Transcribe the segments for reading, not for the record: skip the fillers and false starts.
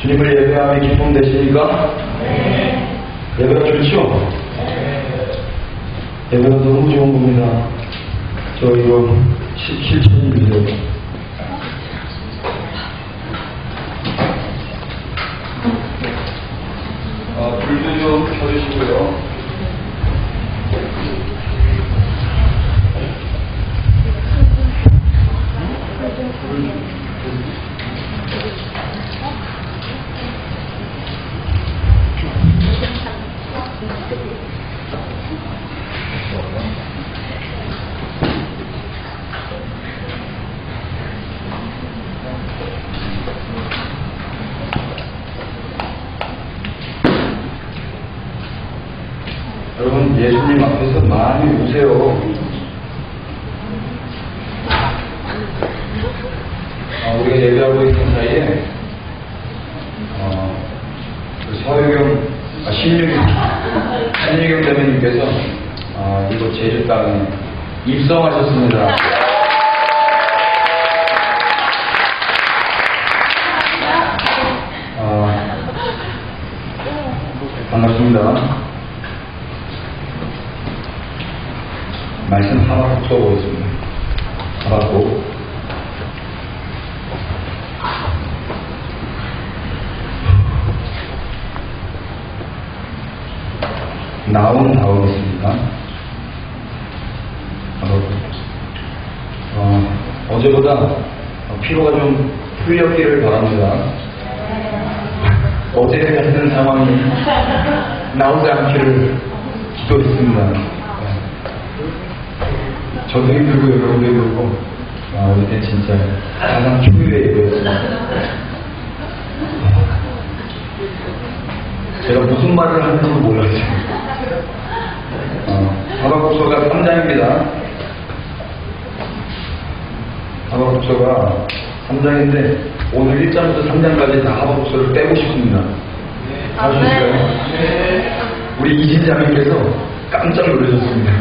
주님을 예배함이 기쁨 되십니까? 네. 예배가 좋죠? 예배가 너무 좋은 겁니다. 저 이거 실천인데요. 불도 좀 켜주시고요. 여러분, 예수님 앞에서 많이 우세요. 우리가 예배하고 있는 사이에 신유경 대표님께서 이곳 제주 땅에 입성하셨습니다. 반갑습니다. 말씀 하나씩 써보겠습니다. 하나고 나온 다음이십니까? 어제보다 피로가 좀 풀렸기를 바랍니다. 어제 같은 상황이 나오지 않기를 기도했습니다. 저도 힘들고 여러분도 힘들고 이때 진짜 가장 초유의 예배였습니다. 제가 무슨 말을 하는지 몰랐어요. 하박국서가 3장입니다. 하박국서가 3장인데 오늘 1장부터 3장까지 다 하박국서를 빼고 싶습니다. 아시겠어요? 우리 이진자님께서 깜짝 놀라셨습니다.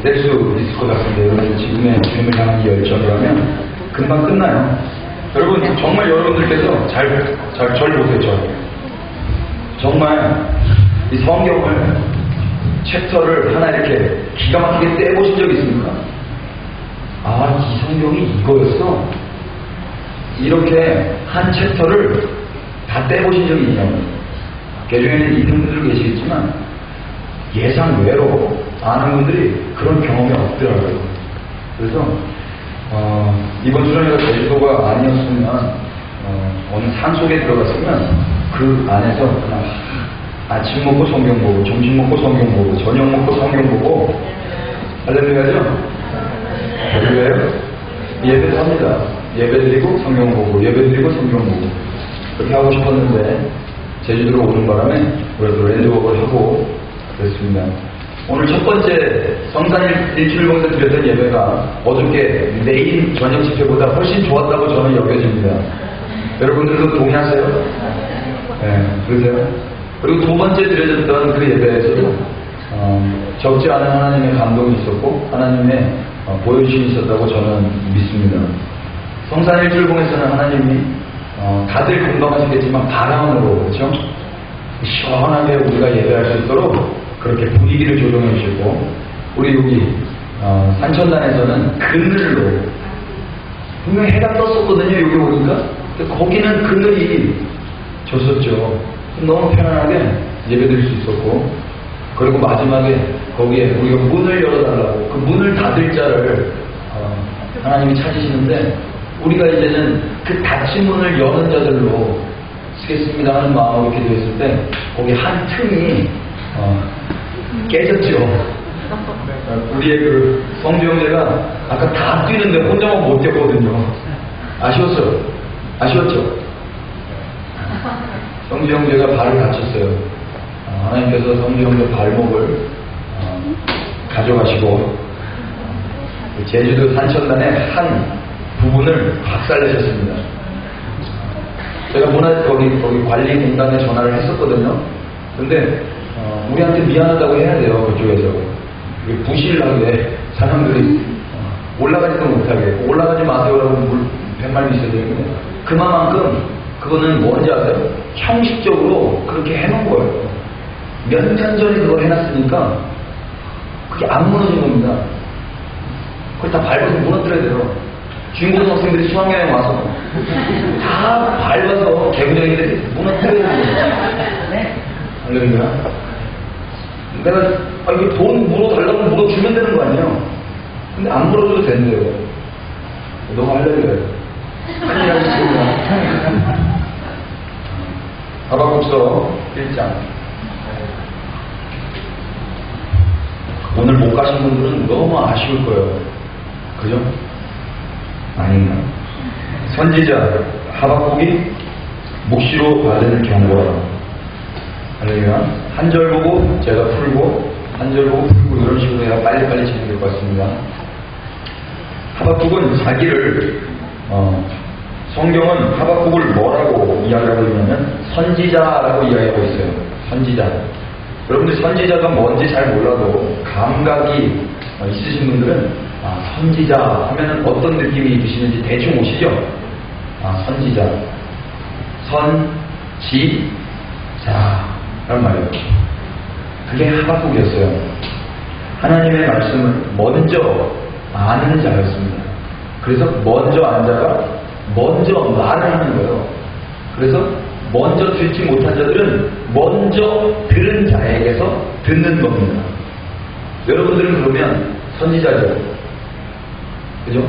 뗄 수 있을 것 같은데 여러분 지금의 주님을 향한 이 열정이라면 금방 끝나요. 여러분 정말 여러분들께서 절 보세요. 정말 이 성경을 챕터를 하나 이렇게 기가 막히게 떼보신 적 있습니까? 이 성경이 이거였어? 이렇게 한 챕터를 다 떼보신 적이 있냐고요. 개중에는 있는 분들도 계시겠지만 예상 외로 아는 분들이 그런 경험이 없더라고요. 그래서 이번 수련회가 제주도가 아니었으면 어느 산 속에 들어갔으면 그 안에서 그냥 아침 먹고 성경 보고 점심 먹고 성경 보고 저녁 먹고 성경 보고 할렐루야죠? 할렐루야요? 예배도 합니다. 예배 드리고 성경 보고 예배 드리고 성경 보고 그렇게 하고 싶었는데 제주도로 오는 바람에 그래도 랜드워크를 하고 그랬습니다. 오늘 첫 번째 성산 일출봉에서 드렸던 예배가 어저께 내일 저녁 집회보다 훨씬 좋았다고 저는 여겨집니다. 여러분들도 동의하세요? 네, 그러세요? 그리고 두 번째 드려졌던 그 예배에서도 적지 않은 하나님의 감동이 있었고 하나님의 보여주심이 있었다고 저는 믿습니다. 성산 일출봉에서는 하나님이 다들 공감하시겠지만 바람으로 그렇죠? 시원하게 우리가 예배할 수 있도록 그렇게 분위기를 조정해 주시고 우리 여기 산천단에서는 그늘로 분명히 해가 떴었거든요. 여기 오니까 근데 거기는 그늘이 졌었죠. 너무 편안하게 예배드릴 수 있었고 그리고 마지막에 거기에 우리가 문을 열어달라고 그 문을 닫을 자를 하나님이 찾으시는데 우리가 이제는 그 닫힌 문을 여는 자들로 쓰겠습니다 하는 마음으로 기도했을 때 거기 한 틈이 깨졌죠. 우리의 그 성주형제가 아까 다 뛰는데 혼자만 못 뛰었거든요. 아쉬웠죠? 성주형제가 발을 다쳤어요. 하나님께서 성주형제 발목을 가져가시고 제주도 산천단의 한 부분을 박살내셨습니다. 제가 거기 관리 공단에 전화를 했었거든요. 근데 우리한테 미안하다고 해야 돼요. 그쪽에서 부실하게 사람들이 올라가지도 못하게 올라가지 마세요라고 백말이 있어야 되는데 그만큼 그거는 뭔지 아세요? 형식적으로 그렇게 해놓은 거예요. 몇 년 전에 그걸 해놨으니까 그게 안 무너진 겁니다. 그걸 다 밟아서 무너뜨려야 돼요. 중고등학생들이 수학여행 와서 다 밟아서 개구쟁이들이 무너뜨려야 돼요. 할렐루야. 내가 이거 돈 물어달라고 물어주면 되는 거 아니에요? 근데 안 물어줘도 된대요. 너무 할렐루야. 큰일 나겠습니다. 하박국서 1장. 오늘 못 가신 분들은 너무 아쉬울 거예요. 그죠? 아닌가? 선지자 하박국이 묵시로 받은 경고라. 할렐루야. 한 절 보고 제가 풀고 한 절 보고 풀고 이런 식으로 해야 빨리빨리 진행될 것 같습니다. 하박국은 자기를 성경은 하박국을 뭐라고 이야기하고 있냐면 선지자라고 이야기하고 있어요. 선지자. 여러분들 선지자가 뭔지 잘 몰라도 감각이 있으신 분들은 선지자 하면은 어떤 느낌이 드시는지 대충 오시죠? 선지자. 선지자 라는 말이에요. 그게 하박국이었어요. 하나님의 말씀을 먼저 아는 자였습니다. 그래서 먼저 안 자가 먼저 말을 하는 거예요. 그래서 먼저 듣지 못한 자들은 먼저 들은 자에게서 듣는 겁니다. 여러분들은 그러면 선지자죠. 그죠?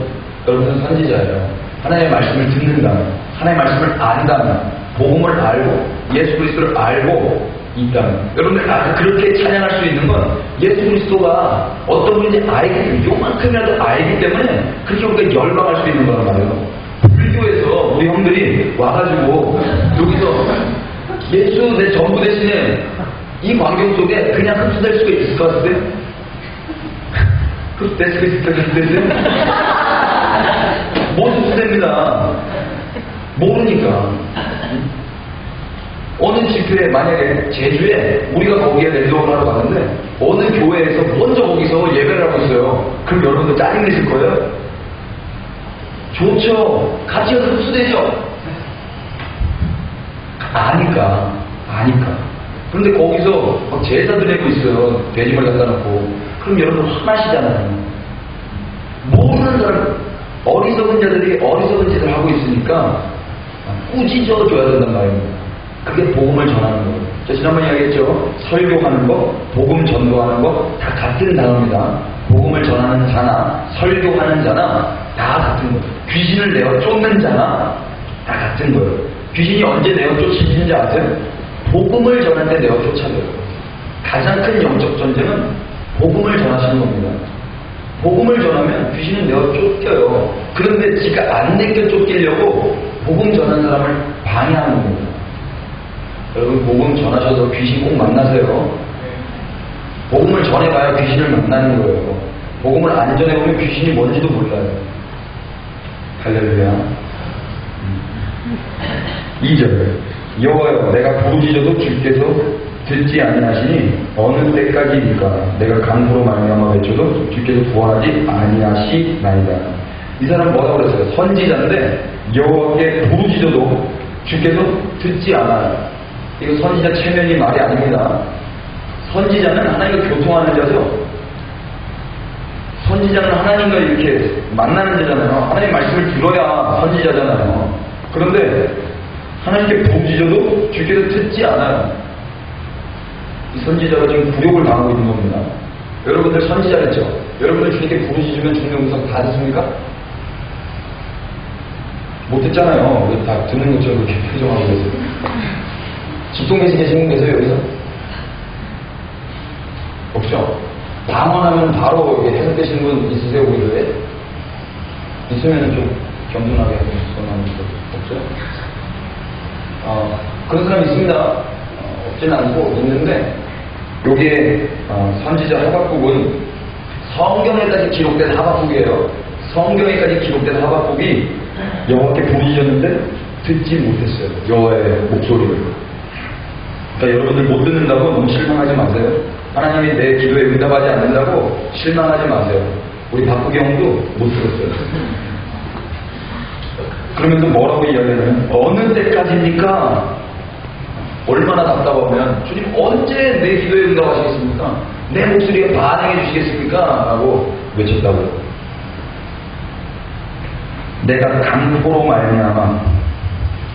여러분은 선지자예요. 하나님의 말씀을 듣는다면, 하나님의 말씀을 안다면, 복음을 알고 예수 그리스도를 알고 있다면, 여러분들 그렇게 찬양할 수 있는 건 예수 그리스도가 어떤 분인지 알기, 요만큼이라도 알기 때문에 그렇게 우리가 열광할 수 있는 거란 말이에요. 불교에서 우리 형들이 와가지고 여기서 예수 내 전부 대신에 이 광경 속에 그냥 흡수될 수가 있을 것 같으세요? 흡수될 수가 있을 것 같으세요? 못 흡수됩니다. 모르니까. 어느 집회에 만약에 제주에 우리가 거기에 랜덤을 하러 갔는데 어느 교회에서 먼저 거기서 예배를 하고 있어요. 그럼 여러분들 짜증내실 거예요? 좋죠. 같이 가서 흡수되죠. 아니까. 그런데 거기서 막 제사 드리고 있어요. 돼지말 갖다 놓고. 그럼 여러분 화나시잖아요. 모르는 사람, 어리석은 자들이 어리석은 짓을 하고 있으니까 꾸짖어 줘야 된단 말입니다. 그게 복음을 전하는 거예요. 제가 지난번에 이야기했죠. 설교하는 거, 복음 전도하는 거 다 같은 단어입니다. 복음을 전하는 자나 설교하는 자나 다 같은 거예요. 귀신을 내어 쫓는 자나 다 같은 거예요. 귀신이 언제 내어 쫓으시는지 아세요? 복음을 전할 때 내어 쫓아져요. 가장 큰 영적 전쟁은 복음을 전하시는 겁니다. 복음을 전하면 귀신은 내어 쫓겨요. 그런데 지가 안 내겨 쫓기려고 복음 전하는 사람을 방해하는 겁니다. 여러분 복음 전하셔서 귀신 꼭 만나세요. 복음을 전해봐야 귀신을 만나는 거예요. 복음을 안 전해보면 귀신이 뭔지도 몰라요. 할렐루야. 2절 여호와여 내가 부르짖어도 주께서 듣지 아니하시니 어느 때까지입니까? 내가 강구로 말미암아 외쳐도 주께서 구하지 아니하시나이다. 이 사람 뭐라고 그랬어요? 선지자인데 여호와께 부르짖어도 주께서 듣지 않아요. 이거 선지자 체면이 말이 아닙니다. 선지자는 하나님과 교통하는 자죠. 선지자는 하나님과 이렇게 만나는 자잖아요. 하나님 말씀을 들어야 선지자잖아요. 그런데 하나님께 부르짖어도 주께서 듣지 않아요. 이 선지자가 지금 굴욕을 당하고 있는 겁니다. 여러분들 선지자랬죠? 여러분들 주님께 부르짖으면 주님의 음성 다 듣습니까? 못 듣잖아요. 왜 다 듣는 것처럼 그렇게 표정하고 계세요? 집동계시 계신 분 계세요, 여기서? 없죠? 방언하면 바로 이렇게 해석되시는 분 있으세요, 우리 교회에? 있으면 좀 겸손하게 손하는 분 없죠? 그런 사람이 있습니다. 없진 않고 있는데, 여기에 선지자 하박국은 성경에까지 기록된 하박국이에요. 성경에까지 기록된 하박국이 여호와께 부르짖었는데 듣지 못했어요. 여호와의 목소리를. 그러니까 여러분들 못 듣는다고 너무 실망하지 마세요. 하나님이 내 기도에 응답하지 않는다고 실망하지 마세요. 우리 박국이 형도 못 들었어요. 그러면서 뭐라고 이야기하냐면 어느 때까지입니까? 얼마나 답답하면 주님 언제 내 기도에 응답하시겠습니까? 내 목소리에 반응해 주시겠습니까? 라고 외쳤다고요. 내가 강포로 말미암아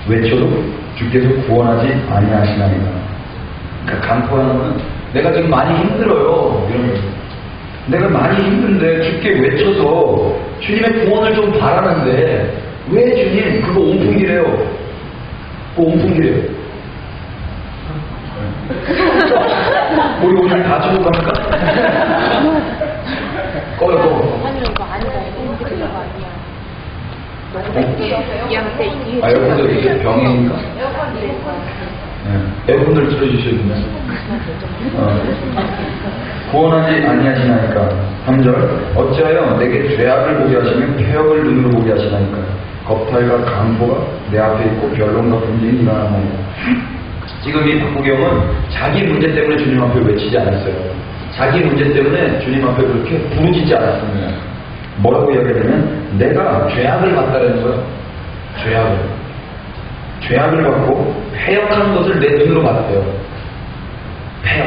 외쳐도 주께서 구원하지 아니하시나이다. 그러니까 강포라는 것은 내가 지금 많이 힘들어요. 이런 거죠. 내가 많이 힘든데 주께 외쳐서 주님의 구원을 좀 바라는데 왜 주님 그거 온풍기래요? 그거 온풍기래요. 우리 오늘 다 죽을까? 꺼요. 아니 이거 아니다. 이거 아니야. 에어컨도 이게 병이니까. 에어컨을 틀어주셔야 된다. 구원하지 아니하시나이까. 3절 어찌하여 내게 죄악을 보게 하시며 폐역을 눈으로 보게 하시나이까. 겁탈과 강포가 내 앞에 있고 변론과 분쟁이 일어나나이다. 지금 이 박구경은 자기 문제 때문에 주님 앞에 외치지 않았어요. 자기 문제 때문에 주님 앞에 그렇게 부르짖지 않았습니다. 뭐라고 이야기하냐면 내가 죄악을 받다라는 거예요. 죄악을 받고 폐역한 것을 내 눈으로 봤대요. 폐역.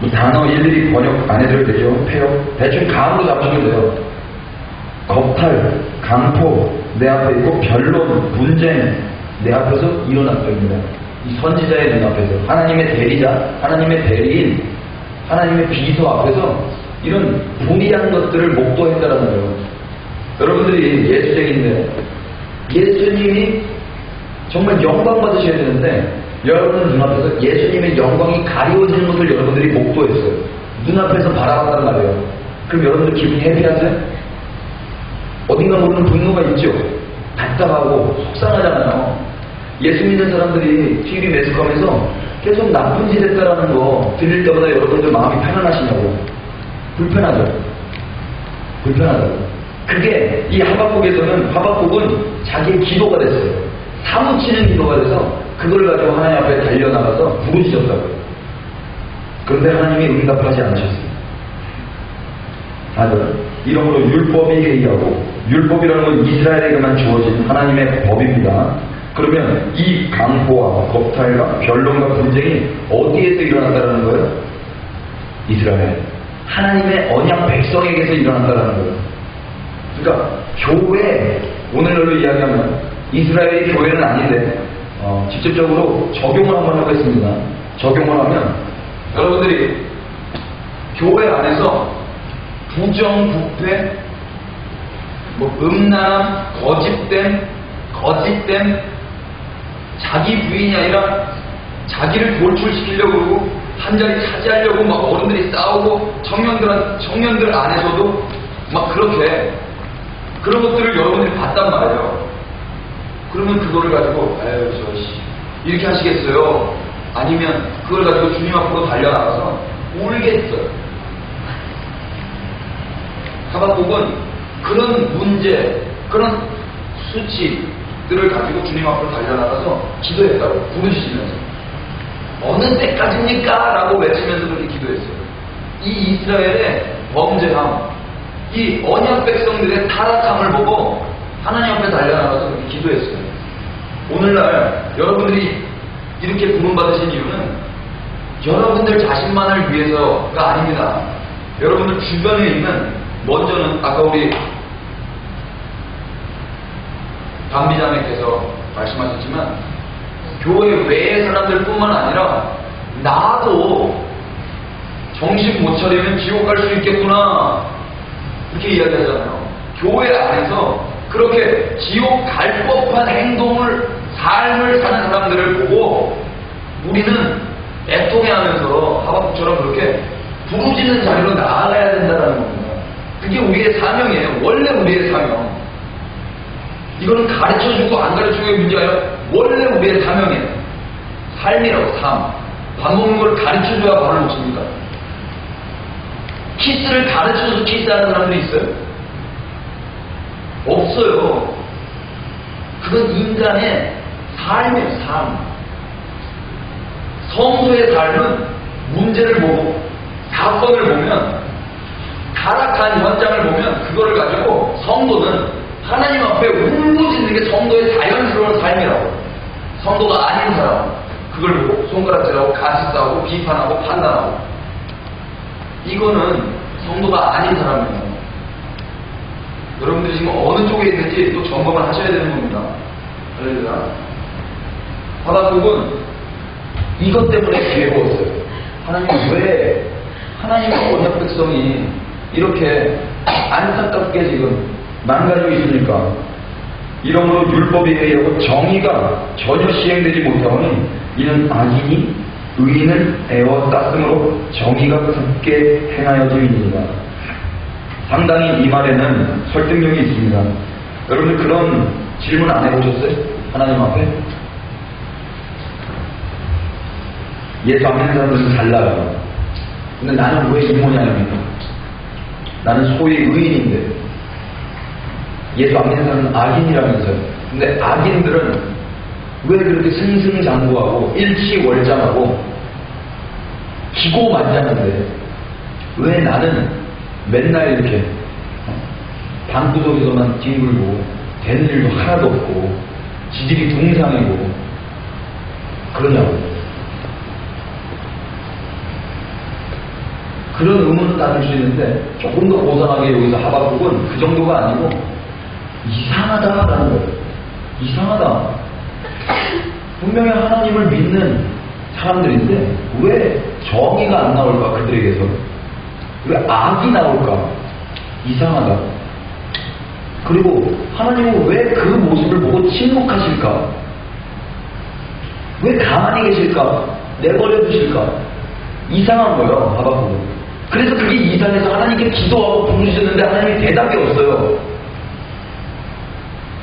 이 단어 일일이 번역 안 해도 되죠. 폐역. 대충 감으로 잡으시면 돼요. 겁탈, 강포 내 앞에 있고 변론, 분쟁 내 앞에서 일어났답니다. 이 선지자의 눈앞에서 하나님의 대리자, 하나님의 대리인, 하나님의 비서 앞에서 이런 불의한 것들을 목도했다라는 거예요. 여러분들이 예수쟁인데 예수님이 정말 영광 받으셔야 되는데 여러분 눈앞에서 예수님의 영광이 가리워지는 것을 여러분들이 목도했어요. 눈앞에서 바라봤단 말이에요. 그럼 여러분들 기분이 해피하세요? 어딘가 모르는 분노가 있죠. 답답하고 속상하잖아요. 예수 믿는 사람들이 TV 매스컴에서 계속 나쁜 짓 했다라는 거 들릴 때마다 여러분들 마음이 편안하시냐고. 불편하죠. 그게 이 하박국은 자기의 기도가 됐어요. 사무치는 기도가 돼서 그걸 가지고 하나님 앞에 달려나가서 부르짖었다고요. 그런데 하나님이 응답하지 않으셨어요. 이러므로 율법이 회의하고, 율법이라는 건 이스라엘에게만 주어진 하나님의 법입니다. 그러면 이 강포와 겁탈과 변론과 분쟁이 어디에서 일어난다는 거예요? 이스라엘. 하나님의 언약 백성에게서 일어난다는 거예요. 그러니까 교회, 오늘날로 이야기하면 이스라엘이 교회는 아닌데 직접적으로 적용을 한번 해보겠습니다. 적용을 하면 여러분들이 교회 안에서 부정부패, 음란함, 거짓됨, 자기 부인이 아니라 자기를 돌출시키려고 그러고 한 자리 차지하려고 막 어른들이 싸우고 청년들 안에서도 막 그렇게 그런 것들을 여러분들이 봤단 말이에요. 그러면 그거를 가지고 이렇게 하시겠어요? 아니면 그걸 가지고 주님 앞으로 달려나가서 울겠어요. 하박국은 그런 문제, 그런 수치들을 가지고 주님 앞으로 달려나가서 기도했다고 부르시면서 어느 때까지입니까? 라고 외치면서 그렇게 기도했어요. 이 이스라엘의 범죄함, 이 언약 백성들의 타락함을 보고 하나님 앞에 달려나가서 그렇게 기도했어요. 오늘날 여러분들이 이렇게 부름받으신 이유는 여러분들 자신만을 위해서가 아닙니다. 여러분들 주변에 있는, 먼저는 아까 우리 담비자매께서 말씀하셨지만 교회 외의 사람들 뿐만 아니라 나도 정신 못 차리면 지옥 갈 수 있겠구나 이렇게 이야기하잖아요. 교회 안에서 그렇게 지옥 갈 법한 삶을 사는 사람들을 보고 우리는 애통해하면서 하박국처럼 그렇게 부르짖는 자리로 나아가야 된다는 겁니다. 그게 우리의 사명이에요. 원래 우리의 사명. 이거는 가르쳐주고 안 가르쳐주고의 문제가 아니라 원래 우리의 사명이에요. 삶이라고, 삶. 밥 먹는 걸 가르쳐줘야 밥을 먹습니까? 키스를 가르쳐서 키스하는 사람들이 있어요? 없어요. 그건 인간의 삶이에요, 삶. 성도의 삶은 문제를 보고, 사건을 보면, 타락한 현장을 보면, 그거를 가지고 성도는 하나님 앞에 삶이라고. 성도가 아닌 사람, 그걸 보고 손가락질하고 가시 싸우고 비판하고 판단하고. 이거는 성도가 아닌 사람이에요. 여러분들이 지금 어느 쪽에 있는지 또 점검을 하셔야 되는 겁니다. 할렐루야. 하박국은 이것 때문에 괴로웠어요. 하나님 왜 하나님의 언약 백성이 이렇게 안타깝게 지금 망가지고 있습니까? 이러므로 율법에 의하고 정의가 전혀 시행되지 못하오니 이는 악인이 의인을 애워쌌으므로 정의가 굳게 행하여짐이니라. 상당히 이 말에는 설득력이 있습니다. 여러분들 그런 질문 안 해보셨어요? 하나님 앞에? 예수 안 믿는 사람들은 달라요. 근데 나는 왜 이 모양입니까? 나는 소위 의인인데 예수 안 믿는 사람은 악인이라면서요. 근데 악인들은 왜 그렇게 승승장구하고 일치월장하고 기고만장한데 왜 나는 맨날 이렇게 방구석에서만 뒹굴고 되는 일도 하나도 없고 지질이 동상이고 그러냐고. 그런 의문을 따질 수 있는데 조금 더 고상하게 여기서 하박국은 그 정도가 아니고 이상하다라는 거예요. 이상하다. 분명히 하나님을 믿는 사람들인데 왜 정의가 안 나올까 그들에게서? 왜 악이 나올까? 이상하다. 그리고 하나님은 왜 그 모습을 보고 침묵하실까? 왜 가만히 계실까? 내버려 두실까? 이상한 거예요, 하박국은. 그래서 그게 이상해서 하나님께 기도하고 부르셨는데 하나님이 대답이 없어요.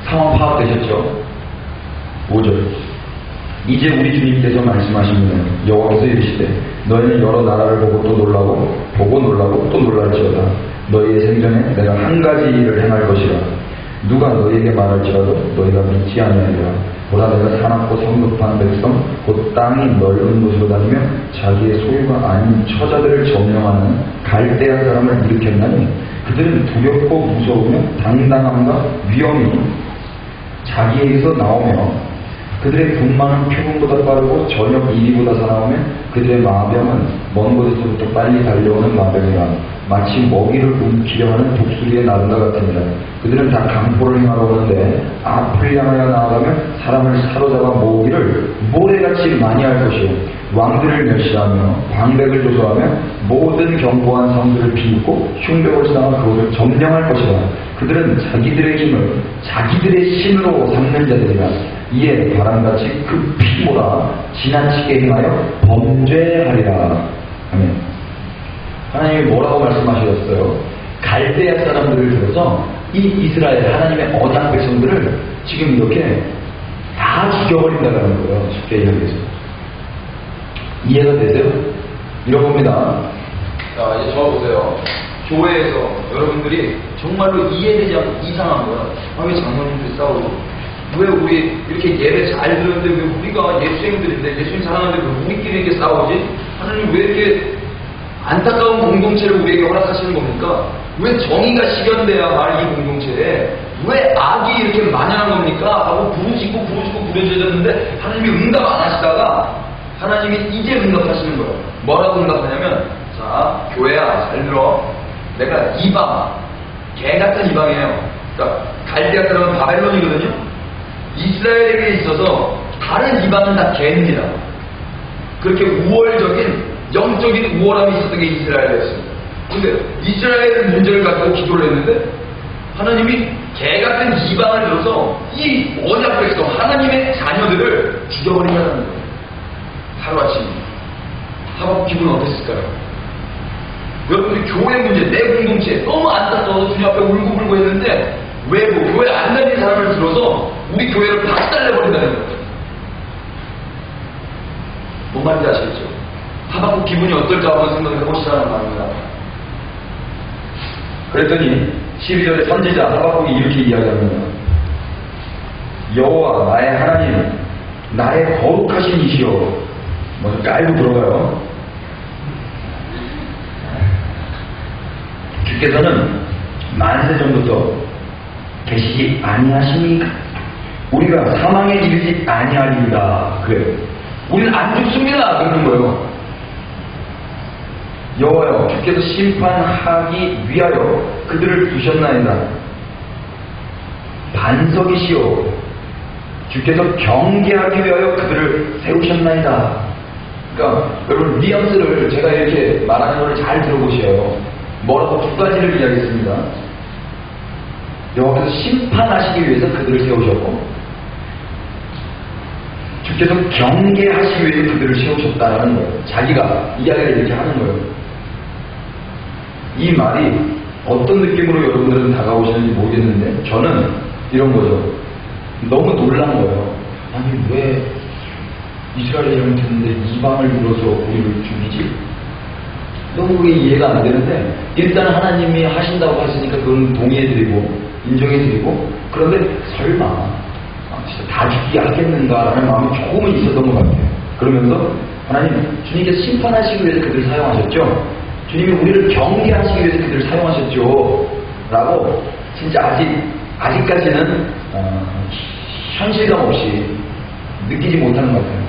상황 파악되셨죠? 5절. 이제 우리 주님께서 말씀하십니다. 여호와께서 이르시되 너희는 여러 나라를 보고 또 놀라고 보고 놀라고 또 놀랄지어다. 너희의 생전에 내가 한 가지 일을 행할 것이라. 누가 너희에게 말할지라도 너희가 믿지 아니하리라. 보라 내가 사납고 성급한 백성 곧 땅이 넓은 곳으로 다니며 자기의 소유가 아닌 처자들을 점령하는 갈대아 사람을 일으켰나니 그들은 두렵고 무서우며 당당함과 위엄이 자기에게서 나오며 그들의 군망은 표범보다 빠르고 저녁 이리보다 사나우며 그들의 마병은 먼 곳에서부터 빨리 달려오는 마병이라. 마치 먹이를 움키려 하는 독수리의 나른과 같으니라. 그들은 다 강포를 행하러 오는데 앞을 향하여 나아가며 사람을 사로잡아 모으기를 모래같이 많이 할 것이요 왕들을 멸시하며 방백을 조소하며 모든 견고한 성들을 비웃고 흉벽을 쌓아 그곳을 점령할 것이라. 그들은 자기들의 힘을 자기들의 신으로 삼는 자들이라. 이에 바람같이 급히 몰아 지나치게 행하여 범죄하리라. 아멘. 하나님이 뭐라고 말씀하셨어요? 갈대아 사람들을 들어서 이 이스라엘 하나님의 언약 백성들을 지금 이렇게 다 죽여버린다는 거예요. 쉽게 이야기해서. 이해가 되세요? 이러봅니다. 자, 이제 저 보세요. 교회에서 여러분들이 정말로 이해되지 않고 이상한 거야. 아, 왜 장로님들이 싸우고? 왜 우리 이렇게 예배 잘 들었는데 왜 우리가 예수님들인데 예수님 사랑하는데 왜 우리끼리 이렇게 싸우지? 하나님 왜 이렇게 안타까운 공동체를 우리에게 허락하시는 겁니까? 왜 정의가 실현돼야 할 이 공동체에 왜 악이 이렇게 만연한 겁니까? 하고 부르짖고 부르짖었는데 하나님이 응답 안 하시다가 하나님이 이제 응답하시는 거예요. 뭐라고 응답하냐면 자, 교회야 잘 들어. 내가 이방, 개 같은 이방이에요. 그러니까 갈대아 사람은 바벨론이거든요. 이스라엘에게 있어서 다른 이방은 다 개입니다. 그렇게 우월적인 영적인 우월함이 있었던 게 이스라엘이었습니다. 그런데 이스라엘 문제를 가지고 기도를 했는데 하나님이 개 같은 이방을 들어서 이 언약 백성 하나님의 자녀들을 죽여버린다는 거예요. 하루아침. 하박국 기분은 어땠을까요? 여러분들이 교회 문제, 내 공동체 너무 안타까워서 주님 앞에 울고불고 했는데 외부, 교회 안 다니는 사람을 들어서 우리 교회를 박살내버린다는 거예요. 뭔 말인지 아시겠죠? 하박국 기분이 어떨까 한번 생각을 해보시라는 말입니다. 그랬더니 12절에 선지자 하박국이 이렇게 이야기합니다. 여호와 나의 하나님, 나의 거룩하신 이시여. 먼저 깔고 들어가요. 주께서는 만세 전부터 계시지 아니하십니까? 우리가 사망에 이르지 아니하리이다. 그래요. 우리는 안 죽습니다. 그러는 거예요. 여호와여, 주께서 심판하기 위하여 그들을 두셨나이다. 반석이시오, 주께서 경계하기 위하여 그들을 세우셨나이다. 그러니까 여러분, 뉘앙스를 제가 이렇게 말하는 걸 잘 들어보셔요. 뭐라고 두 가지를 이야기했습니다. 여호와께서 심판하시기 위해서 그들을 세우셨고, 주께서 경계하시기 위해서 그들을 세우셨다는 거예요. 자기가 이야기를 이렇게 하는 거예요. 이 말이 어떤 느낌으로 여러분들은 다가오시는지 모르겠는데, 저는 이런 거죠. 너무 놀란 거예요. 아니, 왜 이스라엘이 잘못했는데 이방을 불러서 우리를 죽이지? 너무 그게 이해가 안 되는데, 일단 하나님이 하신다고 하시니까 그건 동의해드리고 인정해드리고, 그런데 설마 진짜 다 죽게 하겠는가라는 마음이 조금은 있었던 것 같아요. 그러면서 하나님, 주님께서 심판하시기 위해서 그들을 사용하셨죠? 주님이 우리를 경계하시기 위해서 그들을 사용하셨죠? 라고 진짜 아직까지는 현실감 없이 느끼지 못하는 것 같아요.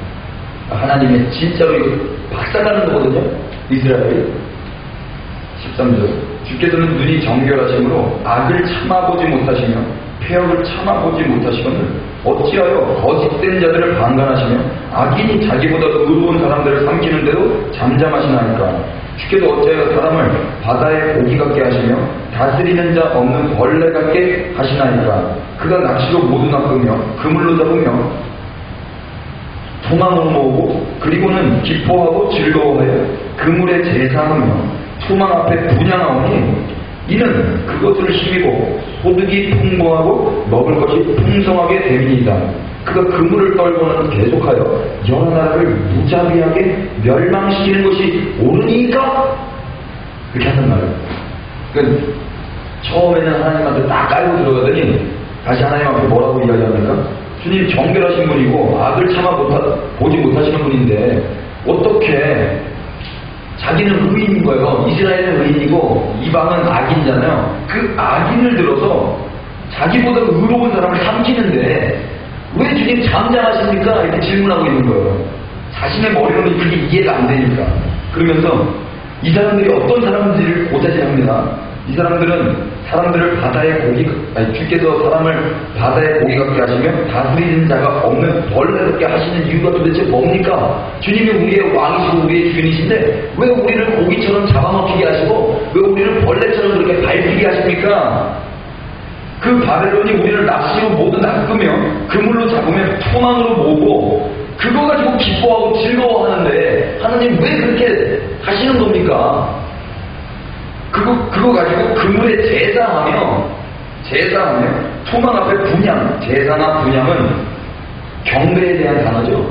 하나님의 진짜로 이거 박살나는 거거든요. 이스라엘 13절, 주께서는 눈이 정결하심으로 악을 참아보지 못하시며 폐역을 참아보지 못하시거늘 어찌하여 거짓된 자들을 방관하시며 악인이 자기보다 의로운 사람들을 삼키는데도 잠잠하시나이까. 주께서 어찌하여 사람을 바다의 고기 같게 하시며 다스리는 자 없는 벌레 같게 하시나이까. 그가 낚시로 모두 낚으며 그물로 잡으며 소망으로 모으고 그리고는 기뻐하고 즐거워하여 그물에 제사하며 소망 앞에 분양하오니 이는 그것을 힘입고 소득이 풍부하고 먹을 것이 풍성하게 됨이니이다. 그가 그물을 떨고는 계속하여 여러 나라를 무자비하게 멸망시키는 것이 옳으니까 그렇게 하는 말이에요. 그러니까 처음에는 하나님한테 딱 깔고 들어가더니 다시 하나님 앞에 뭐라고 이야기합니까? 주님 정결하신 분이고 악을 보지 못하시는 분인데 어떻게, 자기는 의인인 거예요. 이스라엘은 의인이고 이방은 악인이잖아요. 그 악인을 들어서 자기보다 의로운 사람을 삼키는데 왜 주님 잠잠하십니까? 이렇게 질문하고 있는 거예요. 자신의 머리로는 그게 이해가 안 되니까. 그러면서 이 사람들이 어떤 사람들을 고자질합니다. 이 사람들은 사람들을 바다의 고기, 주께서 사람을 바다의 고기 같게 하시며 다스리는 자가 없는 벌레 같게 하시는 이유가 도대체 뭡니까? 주님이 우리의 왕이시고 우리의 주인이신데 왜 우리를 고기처럼 잡아먹히게 하시고 왜 우리를 벌레처럼 그렇게 밟히게 하십니까? 그 바벨론이 우리를 낚시로 모두 낚으며 그물로 잡으며 토망으로 모으고 그거 가지고 기뻐하고 즐거워하는데 하나님 왜 그렇게 하시는 겁니까? 그거 가지고 그물에 제사하며 토막 앞에 분양, 제사나 분양은 경배에 대한 단어죠.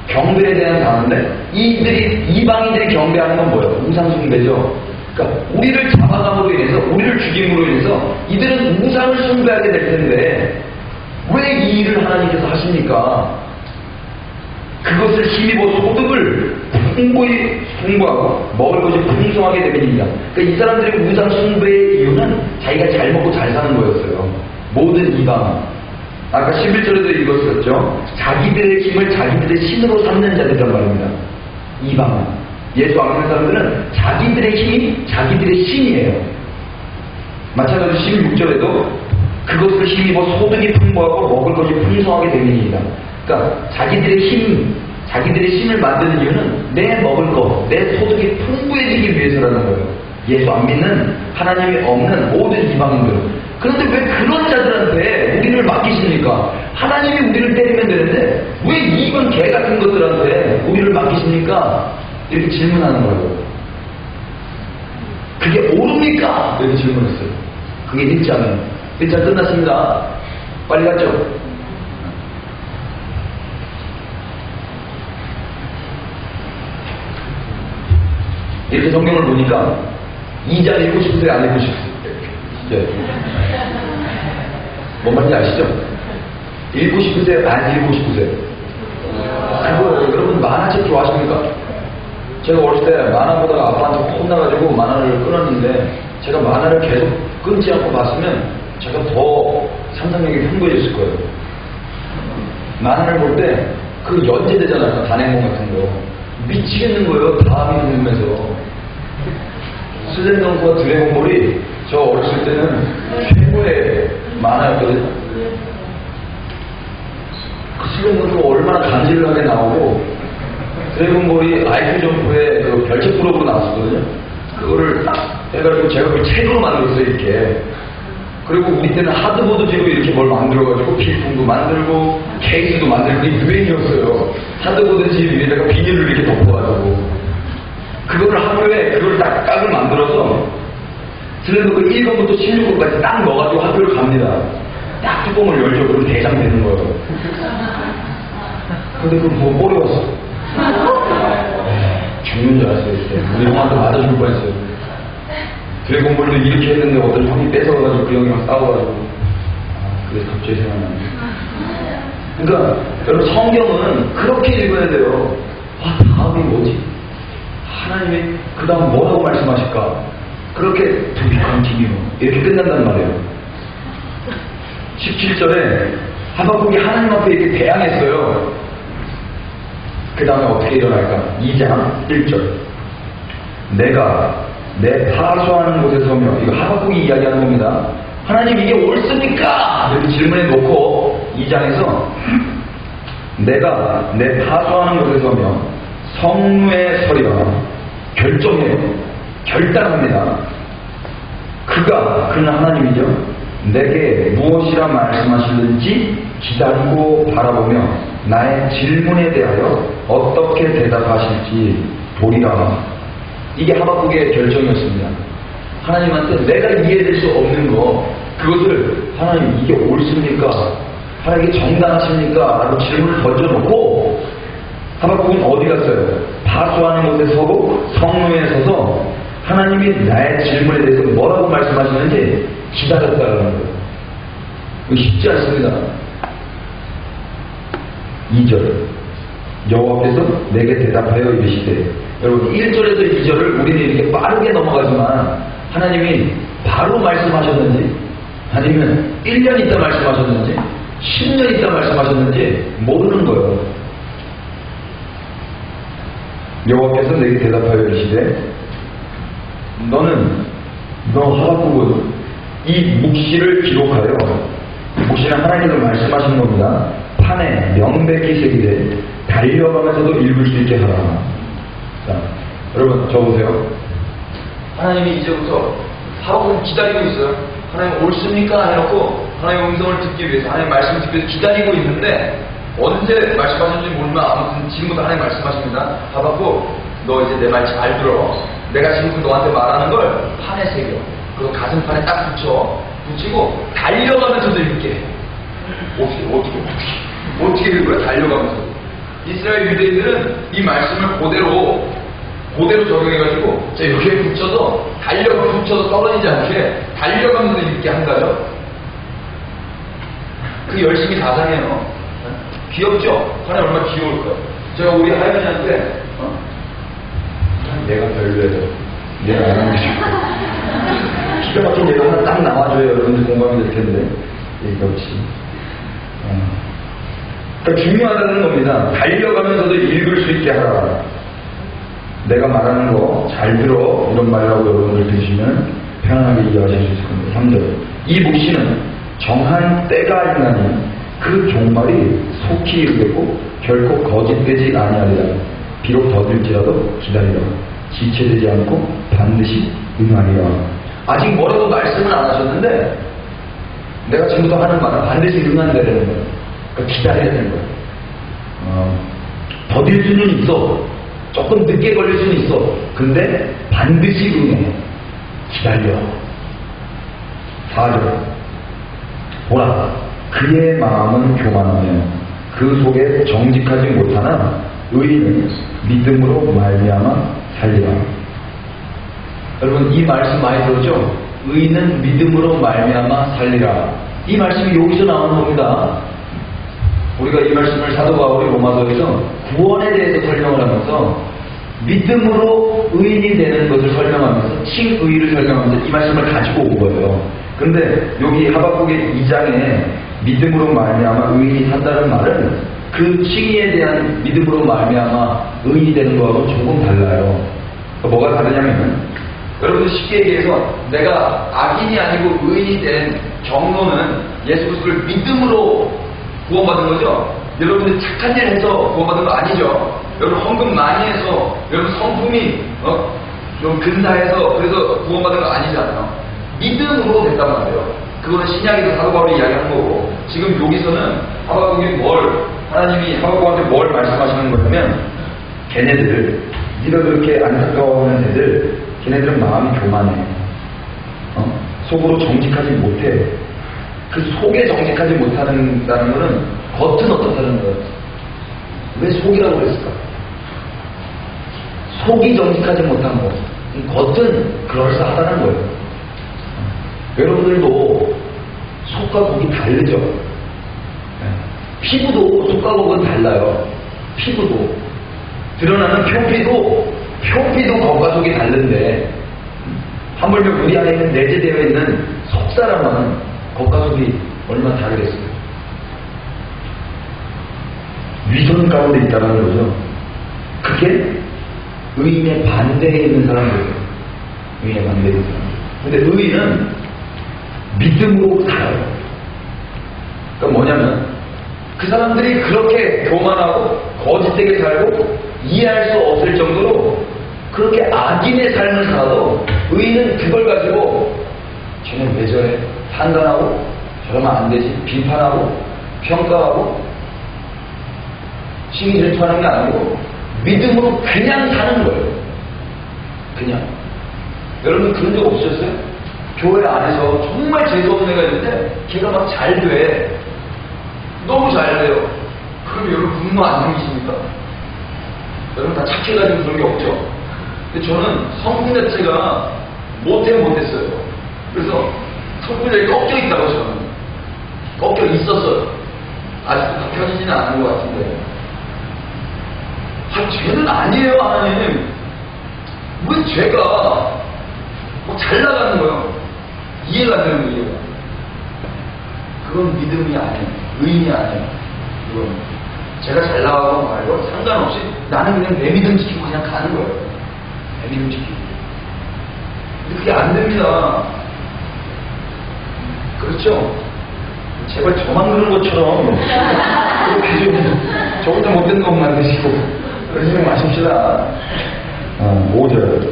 경배에 대한 단어인데 이방인들이 경배하는 건 뭐예요? 우상숭배죠. 그러니까 우리를 잡아감으로 인해서, 우리를 죽임으로 인해서 이들은 우상을 숭배하게 될 텐데 왜 이 일을 하나님께서 하십니까? 그것을 힘입어 소득을 풍부하고 먹을 것이 풍성하게 되면입니다. 그러니까 이 사람들의 우상 숭배의 이유는 자기가 잘 먹고 잘 사는 거였어요. 모든 이방, 아까 11절에도 읽었었죠. 자기들의 힘을 자기들의 신으로 삼는 자들이란 말입니다. 이방은, 예수 안 믿는 사람들은 자기들의 힘이 자기들의 신이에요. 마찬가지로 16절에도 그것을 힘입어 소득이 풍부하고 먹을 것이 풍성하게 되면입니다. 그러니까 자기들의 힘을 만드는 이유는 내 먹을 것, 내 소득이 풍부해지기 위해서라는 거예요. 예수 안 믿는, 하나님이 없는 모든 이방인들. 그런데 왜 그런 자들한테 우리를 맡기십니까? 하나님이 우리를 때리면 되는데 왜 이방 개 같은 것들한테 우리를 맡기십니까? 이렇게 질문하는 거예요. 그게 옳습니까? 이렇게 질문했어요. 그게 1장이에요. 1장 끝났습니다. 빨리 갔죠? 이렇게 성경을 보니까 2장 읽고 싶으세요? 안 읽고 싶으세요? 진짜. 뭔 말인지 아시죠? 읽고 싶으세요? 안 읽고 싶으세요? 그거 여러분 만화책 좋아하십니까? 제가 어렸을 때 만화 보다가 아빠한테 혼나가지고 만화를 끊었는데 제가 만화를 계속 끊지 않고 봤으면 제가 더 상상력이 풍부해졌을 거예요. 만화를 볼 때 그 연재되잖아요. 단행본 같은 거. 미치겠는 거예요. 다음이 궁금해서. 슬램덩크와 드래곤볼이 저 어렸을 때는 최고의 만화였거든요. 그 슬램덩크가 얼마나 간질나게 나오고 드래곤볼이 IQ 점프에 그 별책 프로그램으로 나왔었거든요. 그거를 딱 해가지고 제가 그 책으로 만들었어요, 이렇게. 그리고 우리 때는 하드보드지로 이렇게 뭘 만들어가지고 필통도 만들고 케이스도 만들고 그게 유행이었어요. 하드보드지 위에다가 비닐을 이렇게 덮어가지고 그거를 학교에 그걸 딱 만들어서 슬램덩크 1권부터 16권까지 딱 넣어가지고 학교를 갑니다. 딱 뚜껑을 열죠. 그럼 대장 되는 거예요. 근데 그거 보고 꼬리 왔어. 죽는 줄 알았어요. 그때. 우리 형한테 맞아 죽을 뻔했어요. 드래곤볼도 이렇게 했는데 어떤 형이 뺏어가지고 그 형이랑 싸워가지고 그래서 갑자기 생각나네. 그러니까 여러분 성경은 그렇게 읽어야 돼요. 다음이 뭐지? 하나님이 그 다음 뭐라고 말씀하실까? 그렇게 to be continue 이렇게 끝난단 말이에요. 17절에 하박국이 하나님 앞에 이렇게 대항했어요. 그 다음에 어떻게 일어날까? 2장 1절 내가 내 파수하는 곳에 서며 이거 하박국이 이야기하는 겁니다. 하나님 이게 옳습니까? 이렇게 질문해 놓고 2장에서 내가 내 파수하는 곳에 서며 성루에 서리라 결정해요. 결단합니다. 그는 하나님이죠. 내게 무엇이라 말씀하시는지 기다리고 바라보며 나의 질문에 대하여 어떻게 대답하실지 보리라. 이게 하박국의 결정이었습니다. 하나님한테 내가 이해될 수 없는 거 그것을 하나님 이게 옳습니까? 하나님 이게 정당하십니까? 라고 질문을 던져놓고 하박국은 어디 갔어요? 파수하는 곳에 서고 성루에 서서 하나님이 나의 질문에 대해서 뭐라고 말씀하시는지 기다렸다는 거예요. 이거 쉽지 않습니다. 2절 여호와께서 내게 대답하여 이르시되 여러분 1절에서 2절을 우리는 이렇게 빠르게 넘어가지만 하나님이 바로 말씀하셨는지 아니면 1년 있다 말씀하셨는지 10년 있다 말씀하셨는지 모르는 거예요. 여호와께서 내게 대답하여 이르시되 너 하박국은 이 묵시를 기록하여 묵시는 하나님을 말씀하시는 겁니다. 판에 명백히 새기되 달려가면서도 읽을 수 있게 하라. 자, 여러분 적으세요. 하나님이 이제부터 하박국은 기다리고 있어요. 하나님 옳습니까? 해놓고 하나님의 음성을 듣기 위해서 하나님 말씀을 듣기 위해서 기다리고 있는데 언제 말씀하셨는지 모르면 아무튼 지금부터 하나님 말씀하십니다. 하박국 너 이제 내 말 잘 들어. 내가 지금 너한테 말하는 걸 판에 새겨. 그리고 가슴판에 딱 붙이고 달려가면서도 읽게. 어떻게 읽어요? 달려가면서. 이스라엘 유대인들은 이 말씀을 그대로 적용해가지고 이렇게 붙여서 떨어지지 않게 달려가면서 읽게 한다죠. 그 열심히 가상해요. 귀엽죠? 하나님 얼마나 귀여울까요? 제가 우리 하연이한테 내가 별로예요. 내가 안 하는 게 좋고 기가 막힌 얘가 하나 딱 나와줘야 여러분들 공감이 될 텐데 역시 그러니까 중요하다는 겁니다. 달려가면서도 읽을 수 있게 하라. 내가 말하는 거 잘 들어 이런 말이라고 여러분들 들으시면 편안하게 이해하실 수 있을 겁니다. 3절 이 묵시는 정한 때가 있나니 그 종말이 속히 이르겠고 결코 거짓되지 아니하리라. 비록 더딜지라도 기다리라. 지체되지 않고 반드시 응하리라. 아직 뭐라도 말씀은 안 하셨는데 내가 지금부터 하는 말은 반드시 응한다는 거예요. 그러니까 기다려야 되는 거예요. 더딜 수는 있어. 조금 늦게 걸릴 수는 있어. 근데 반드시 응해. 기다려. 4절 보라 그의 마음은 교만하며 그 속에 정직하지 못하나 의인은 믿음으로 말미암아 살리라. 여러분 이 말씀 많이 들었죠? 의인은 믿음으로 말미암아 살리라. 이 말씀이 여기서 나오는 겁니다. 우리가 이 말씀을 사도 바울이 로마서에서 구원에 대해서 설명을 하면서 믿음으로 의인이 되는 것을 설명하면서 칭의를 설명하면서 이 말씀을 가지고 온 거예요. 근데 여기 하박국의 2장에 믿음으로 말미암아 의인이 산다는 말은 그 칭의에 대한 믿음으로 말미암아 의인이 되는 거하고 조금 달라요. 뭐가 다르냐면 여러분들 쉽게 얘기해서 내가 악인이 아니고 의인이 된 경로는 예수 그리스도를 믿음으로 구원받은 거죠. 여러분들 착한 일 해서 구원받은 거 아니죠. 여러분 헌금 많이 해서 여러분 성품이 좀 근사해서 그래서 구원받은 거 아니잖아요. 믿음으로 됐단 말이에요. 그거는 신약에서 사도 바울이 이야기한 거고 지금 여기서는 하박국이 하나님이 하박국한테 뭘 말씀하시는 거냐면 걔네들 네가 그렇게 안타까워하는 애들 걔네들은 마음이 교만해. 속으로 정직하지 못해. 그 속에 정직하지 못하는다는 거는 겉은 어떻다는 거예요. 왜 속이라고 그랬을까? 속이 정직하지 못한 거. 겉은 그럴싸하다는 거예요. 여러분들도 속과 속이 다르죠. 피부도 속과 속은 달라요. 피부도 드러나는 표피도 겉과 속이 다른데 하물며 우리 안에 있는 내재되어 있는 속사람은 겉과 속이 얼마나 다르겠어요. 위선 가운데 있다는 거죠. 그게 의인의 반대에 있는 사람들이에요. 의인의 반대에 있는 사람들. 근데 의인은 믿음으로 살아요. 그러니까 뭐냐면 그 사람들이 그렇게 교만하고 거짓되게 살고 이해할 수 없을 정도로 그렇게 악인의 삶을 살아도 의인은 그걸 가지고 쟤는 왜 저래 판단하고 저러면 안 되지 비판하고 평가하고 심히 질투하는 게 아니고 믿음으로 그냥 사는 거예요. 그냥. 여러분 그런 적 없으셨어요? 교회 안에서 정말 재수없는 애가 있는데 걔가 막 잘 돼. 너무 잘 돼요. 그럼 여러분 분노 안 생기십니까? 여러분 다 착해가지고 그런 게 없죠? 근데 저는 성품 자체가 못했어요. 그래서 성품이 꺾여 있다고 저는. 꺾여 있었어요. 아직도 다 펴지지는 않은 것 같은데. 죄는 아니에요, 하나님. 왜 죄가 잘 나가는 거예요? 이해가 안 되는 거예요. 그건 믿음이 아니에요. 의인이 아니에요. 그건 제가 잘 나가고 말고 상관없이 나는 그냥 내 믿음 지키고 그냥 가는 거예요. 내 믿음 지키고. 근데 그게 안 됩니다. 그렇죠? 제발 저만 그러는 것처럼 그렇게 좀 저보다 못된 것 만드시고 그런 생각 마십시다. 5절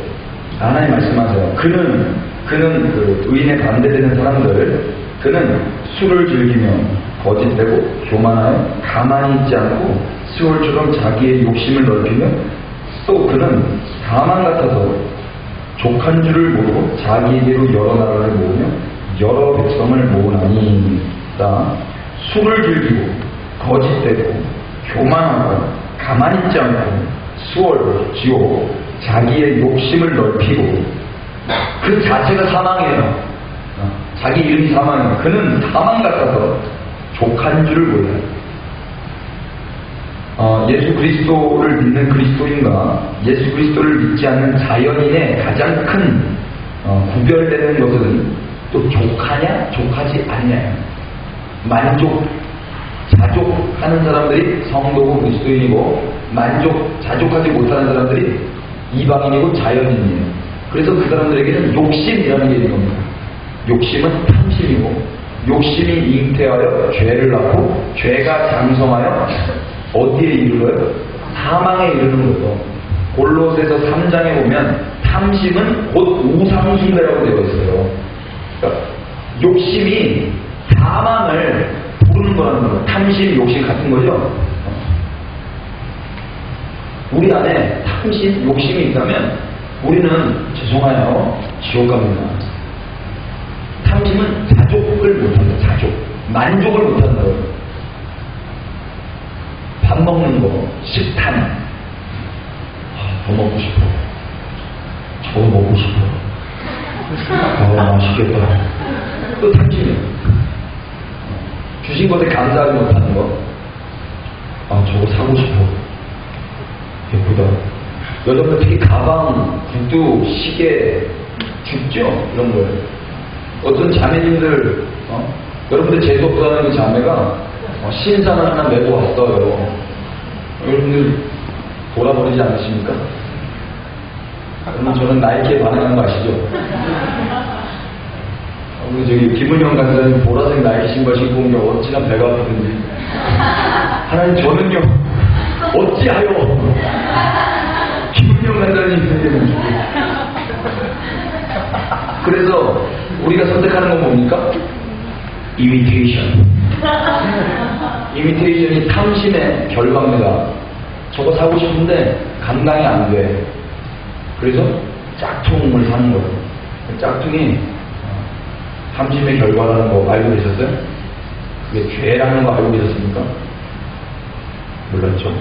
하나님 말씀하세요. 그는 그 의인에 반대되는 사람들 그는 술을 즐기며 거짓되고 교만하여 가만히 있지 않고 스올처럼 자기의 욕심을 넓히며 또 그는 사망 같아서 족한 줄을 모르고 자기에게로 여러 나라를 모으며 여러 백성을 모으나니이다. 술을 즐기고 거짓되고 교만하고 가만히 있지 않고 수월, 지옥, 자기의 욕심을 넓히고 그 자체가 사망이에요. 자기 이름이 사망이에요. 그는 사망 같아서 족한 줄을 몰라요. 예수 그리스도를 믿는 그리스도인과 예수 그리스도를 믿지 않는 자연인의 가장 큰 구별되는 것은 또 족하냐 족하지 않냐예요. 자족하는 사람들이 성도고 그리스도인이고 자족하지 못하는 사람들이 이방인이고 자연인이에요. 그래서 그 사람들에게는 욕심이라는 게 있는 겁니다. 욕심은 탐심이고 욕심이 잉태하여 죄를 낳고 죄가 장성하여 어디에 이르러요? 사망에 이르는 거죠. 골로새서 3장에 보면 탐심은 곧 우상숭배라고 되어 있어요. 그러니까 욕심이 사망을 부르는 거라는 거예요. 탐심, 욕심 같은 거죠. 우리 안에 탐심, 욕심이 있다면 우리는 죄송해요. 지옥 갑니다. 탐심은 자족을 못한다. 만족을 못한다고요. 밥 먹는 거, 식탐. 더 먹고 싶어. 저거 먹고 싶어. 맛있겠다. 또 탐심이에요. 주신 것에 감사하지 못하는 거. 저거 사고 싶어. 예쁘다. 여자분들 특히 가방, 구두, 시계, 죽죠? 이런 거예요. 어떤 자매님들, 여러분들 재수없다는 그 자매가 신상을 하나 메고 왔어요. 여러분들 돌아버리지 않으십니까? 그러면 저는 나이키에 반응하는 거 아시죠? 우리 저기 김은영 간사님 보라색 나이키 신발 신고 온 게 어찌나 배가 아프든지. 하나님 저는요 어찌하여 김은영 간사님 되는. 그래서 우리가 선택하는 건 뭡니까? 이미테이션. 이미테이션이 탐심의 결과입니다. 저거 사고 싶은데 감당이 안 돼. 그래서 짝퉁을 사는 거예요. 짝퉁이 탐심의 결과라는 거 알고 계셨어요? 그게 죄라는 거 알고 계셨습니까? 몰랐죠?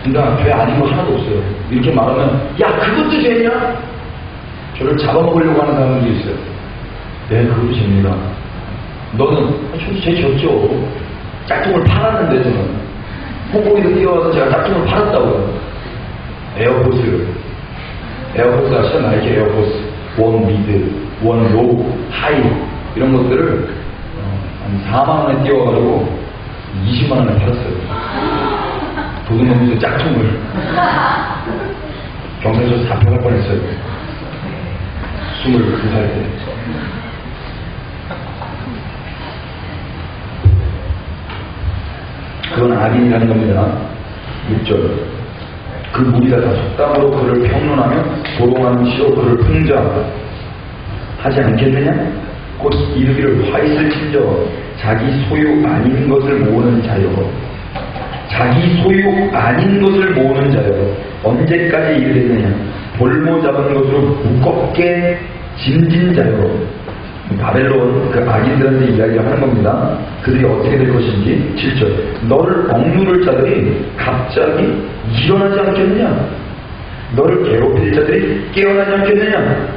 그러니까 죄 아닌 거 하나도 없어요. 이렇게 말하면 야 그것도 죄냐? 저를 잡아먹으려고 하는 사람들이 있어요. 네 그것도 죄입니다. 너는 저도 죄 졌죠. 짝퉁을 팔았는데 저는 콩고기도 뛰어와서 제가 짝퉁을 팔았다고요. 에어포스 아시죠? 나이키 에어포스 원 미드, 원 로우, 하이 이런 것들을 한 4만원에 띄워가지고 20만원에 팔았어요. 도둑놈에서 짝퉁을 경찰서 잡혀갈 뻔했어요. 22살 때. 그건 악인이라는 겁니다. 6절. 그 무리가 다 속담으로 그를 평론하며 보롱하는 시로 그를 풍자하지 않겠느냐? 곧 이르기를 화 있을 친저 자기 소유 아닌 것을 모으는 자여. 자기 소유 아닌 것을 모으는 자여. 언제까지 이르겠느냐? 볼모 잡은 것으로 무겁게 짐진 자여. 바벨론 그 악인들한테 이야기하는 겁니다. 그들이 어떻게 될 것인지. 7절. 너를 억누를 자들이 갑자기 일어나지 않겠느냐? 너를 괴롭힐 자들이 깨어나지 않겠느냐?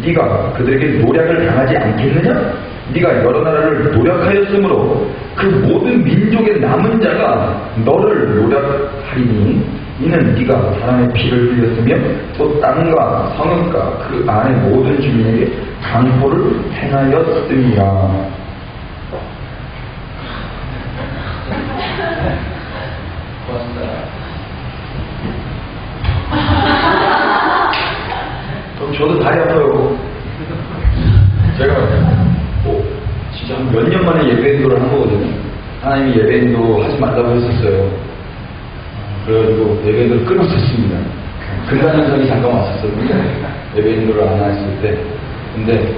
네가 그들에게 노략을 당하지 않겠느냐? 네가 여러 나라를 노략하였으므로 그 모든 민족의 남은 자가 너를 노략하리니 이는 네가 사람의 피를 흘렸으며 또 땅과 성읍과 그 안의 모든 주민에게 강포를 행하였음이라. 저도 다리 아파요. 제가 진짜 몇 년 만에 예배인도를 한 거거든요. 하나님이 예배인도 하지 말라고 했었어요. 그래가지고 예배인도를 끊었었습니다. 근간현상이 잠깐 왔었거든요. 예배인도를 안 했을 때. 근데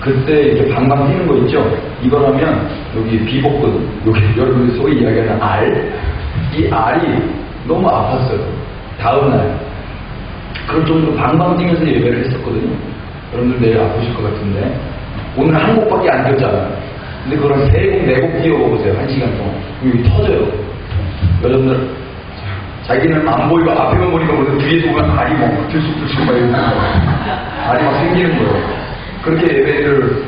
그때 이렇게 방방 뛰는 거 있죠? 이걸 하면 여기 비복근, 여기 여러분들 소위 이야기하는 알, 이 알이 너무 아팠어요. 다음날. 그럴 정도로 방방 뛰면서 예배를 했었거든요. 여러분들 내일 아프실 것 같은데 오늘 한 곡밖에 안 뛰었잖아요. 근데 그걸 3곡, 4곡 뛰어보세요. 1시간 동안. 여기 터져요. 여러분들 자기는 안 보이고 앞에만 보니까 모르는데 뒤에서 보면 알이 막 들쑥들쑥 막 이러고 알이 막 생기는 거예요. 그렇게 예배를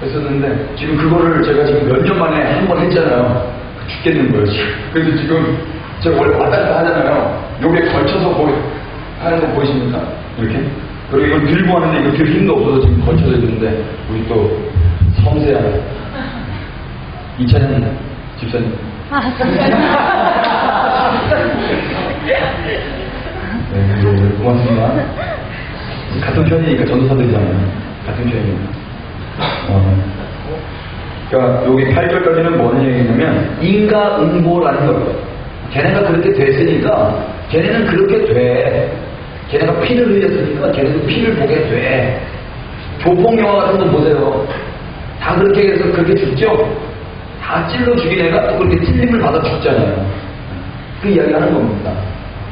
했었는데 지금 그거를 제가 지금 몇 년 만에 한 번 했잖아요. 죽겠는 거예요 지금. 그래서 지금 제가 원래 왔다 갔다 하잖아요. 요게 걸쳐서 하는 거 보이십니까? 이렇게. 그리고 이걸 들고 하는데 이거 들 힘도 없어서 지금 걸쳐져 있는데 우리 또 섬세한 이찬현 집사님. 네, 고맙습니다. 같은 편이니까 전도사들이잖아요. 같은 편이니까. 그러니까 여기 8절까지는 뭐는 얘기냐면 인과응보라는 거예요. 걔네가 그렇게 됐으니까 걔네는 그렇게 돼. 걔네가 피를 흘렸으니까 걔네도 피를 보게 돼. 조폭 영화 같은 거 보세요. 다 그렇게 해서 그렇게 죽죠? 다 찔러 죽인 애가 또 그렇게 찔림을 받아 죽잖아요. 그 이야기 하는 겁니다.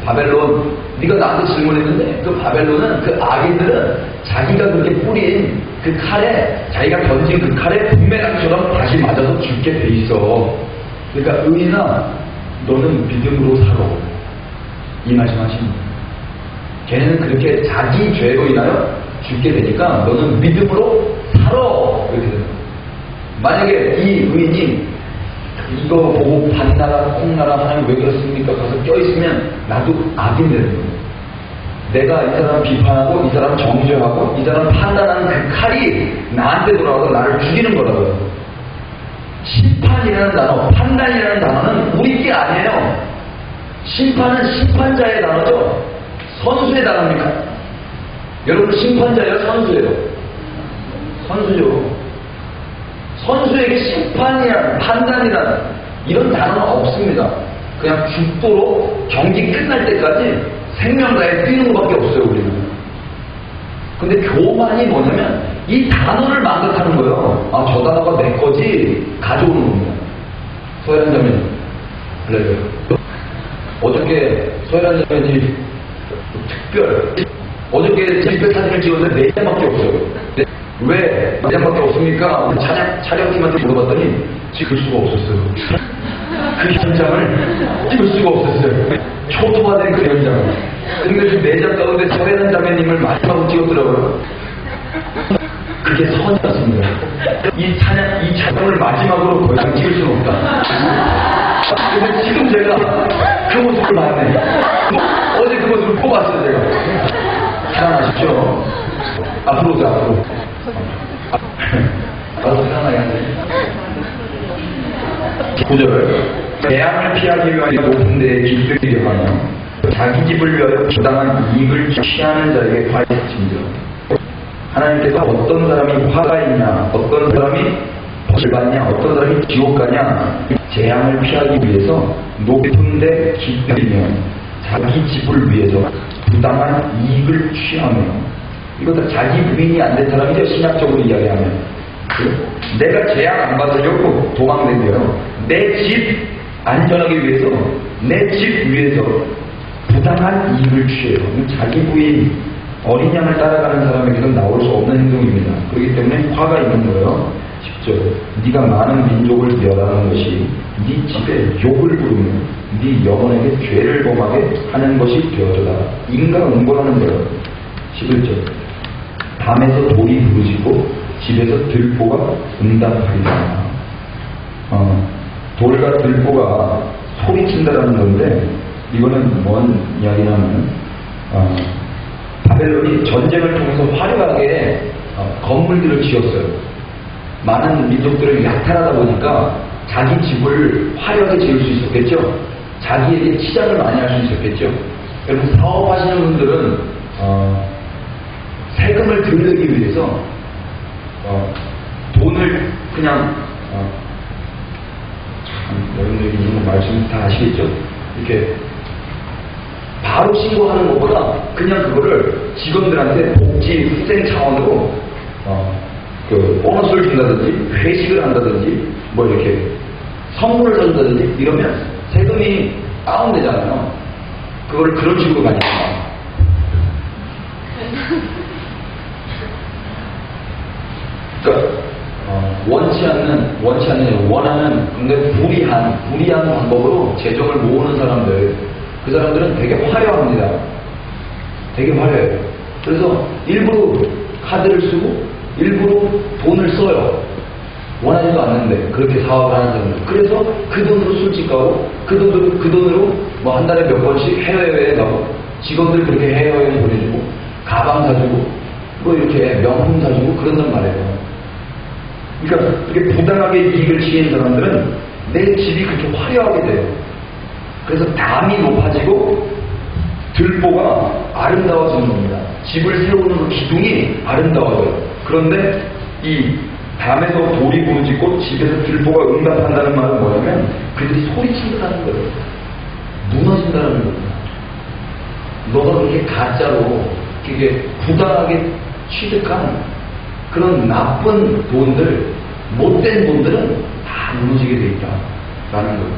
바벨론, 네가 나한테 질문했는데 그 바벨론은 그 악인들은 자기가 그렇게 뿌린 그 칼에 자기가 던진 그 칼에 분매랑처럼 다시 맞아서 죽게 돼 있어. 그러니까 의인아 너는 믿음으로 살아. 이 말씀하십니다. 걔네는 그렇게 자기 죄로 인하여 죽게 되니까 너는 믿음으로 살아. 그렇게 되는 거예요. 만약에 이 의인이 이거 보고 반나라 콩나라 하나님 왜 그렇습니까? 가서 껴있으면 나도 악인 되는 거예요. 내가 이 사람 비판하고 이 사람 정죄하고 이 사람 판단하는 그 칼이 나한테 돌아와서 나를 죽이는 거라고요. 심판이 심판이라는 단어, 판단이라는 단어는 우리 게 아니에요. 심판은 심판자의 단어죠. 선수의 단어입니까? 여러분 심판자예요? 선수예요? 선수죠. 선수에게 심판이란 판단이란 이런 단어는 없습니다. 그냥 죽도록 경기 끝날 때까지 생명 다해 뛰는 것밖에 없어요, 우리는. 근데 교만이 뭐냐면 이 단어를 망각하는 거예요. 아, 저 단어가 내 거지 가져오는 겁니다. 서해란 자매님, 할렐루야. 어저께 서해란 자매님 특별, 어저께 집회 사진을 찍었는데 4장밖에 없어요. 왜 4장밖에 없습니까? 촬영팀한테 물어봤더니 찍을 수가 없었어요. 그 현장을 찍을 수가 없었어요. 초토화된 그 현장을. 근데 그 4장 가운데 서해란 자매님을 마지막으로 찍었더라고요. 그게 선이었습니다. 이 촬영을 마지막으로 더 이상 찍을 수는 없다. 근데 지금 제가 그 모습을 봤네. 어제 그 모습을 뽑았어요, 제가. 사랑하십시오. 앞으로 오세요, 앞으로. 나도 사랑하게 하세요. 9절. 재앙을 피하기 위하여 높은 데에 깃들이려 하며 자기 집을 위하여 부당한 이익을 취하는 자에게 화이팅이죠. 하나님께서 어떤 사람이 화가 있냐, 어떤 사람이 벌을 받냐, 어떤 사람이 지옥 가냐, 재앙을 피하기 위해서 높은 데 깃들이며 자기 집을 위해서 부당한 이익을 취하며, 이거 다 자기 부인이 안 된 사람이죠, 신학적으로 이야기하면. 내가 재앙 안 받으려고 도망댕겨요. 내 집 안전하기 위해서, 내 집 위해서 부당한 이익을 취해요. 자기 부인, 어린 양을 따라가는 사람에게는 나올 수 없는 행동입니다. 그렇기 때문에 화가 있는 거예요. 10절. 네가 많은 민족을 멸하는 것이 네 집에 욕을 부르며 네 영혼에게 죄를 범하게 하는 것이 되어져라. 인과응보라는 거예요. 11절. 밤에서 돌이 부르짖고 집에서 들보가 응답하리라. 돌과 들보가 소리친다라는 건데, 이거는 뭔 이야기냐면 바벨론이 전쟁을 통해서 화려하게 건물들을 지었어요. 많은 민족들은 약탈하다 보니까 자기 집을 화려하게 지을 수 있었겠죠. 자기에게 치장을 많이 할 수 있었겠죠. 여러분 사업하시는 분들은 세금을 덜 내기 위해서 돈을 그냥 여러분들이 이런 말씀 다 아시겠죠? 이렇게 바로 신고하는 것보다 그냥 그거를 직원들한테 복지 후생 차원으로 그 보너스를 준다든지 회식을 한다든지 뭐 이렇게 선물을 준다든지 이러면 세금이 다운되잖아요. 그걸 그런 식으로 가니까. 그러니까 원하는 근데 불이한 방법으로 재정을 모으는 사람들, 그 사람들은 되게 화려합니다. 되게 화려해요. 그래서 일부러 카드를 쓰고 일부러 돈을 써요. 원하지도 않는데 그렇게 사업을 하는 사람들. 그래서 그 돈으로 술집 가고 그 돈으로 뭐 한 달에 몇 번씩 해외여행 가고, 직원들 그렇게 해외여행 보내주고 가방 사주고 뭐 이렇게 명품 사주고 그런단 말이에요. 그러니까 그렇게 부당하게 이익을 취한 사람들은 내 집이 그렇게 화려하게 돼요. 그래서 담이 높아지고 들보가 아름다워지는 겁니다. 집을 세우는 그 기둥이 아름다워져요. 그런데 이 담에서 돌이 부르짖고 집에서 들보가 응답한다는 말은 뭐냐면 그들이 소리친다는 거예요. 무너진다는 겁니다. 너가 그렇게 가짜로 그게 부당하게 취득한 그런 나쁜 돈들, 못된 돈들은 다 무너지게 돼 있다라는 거예요.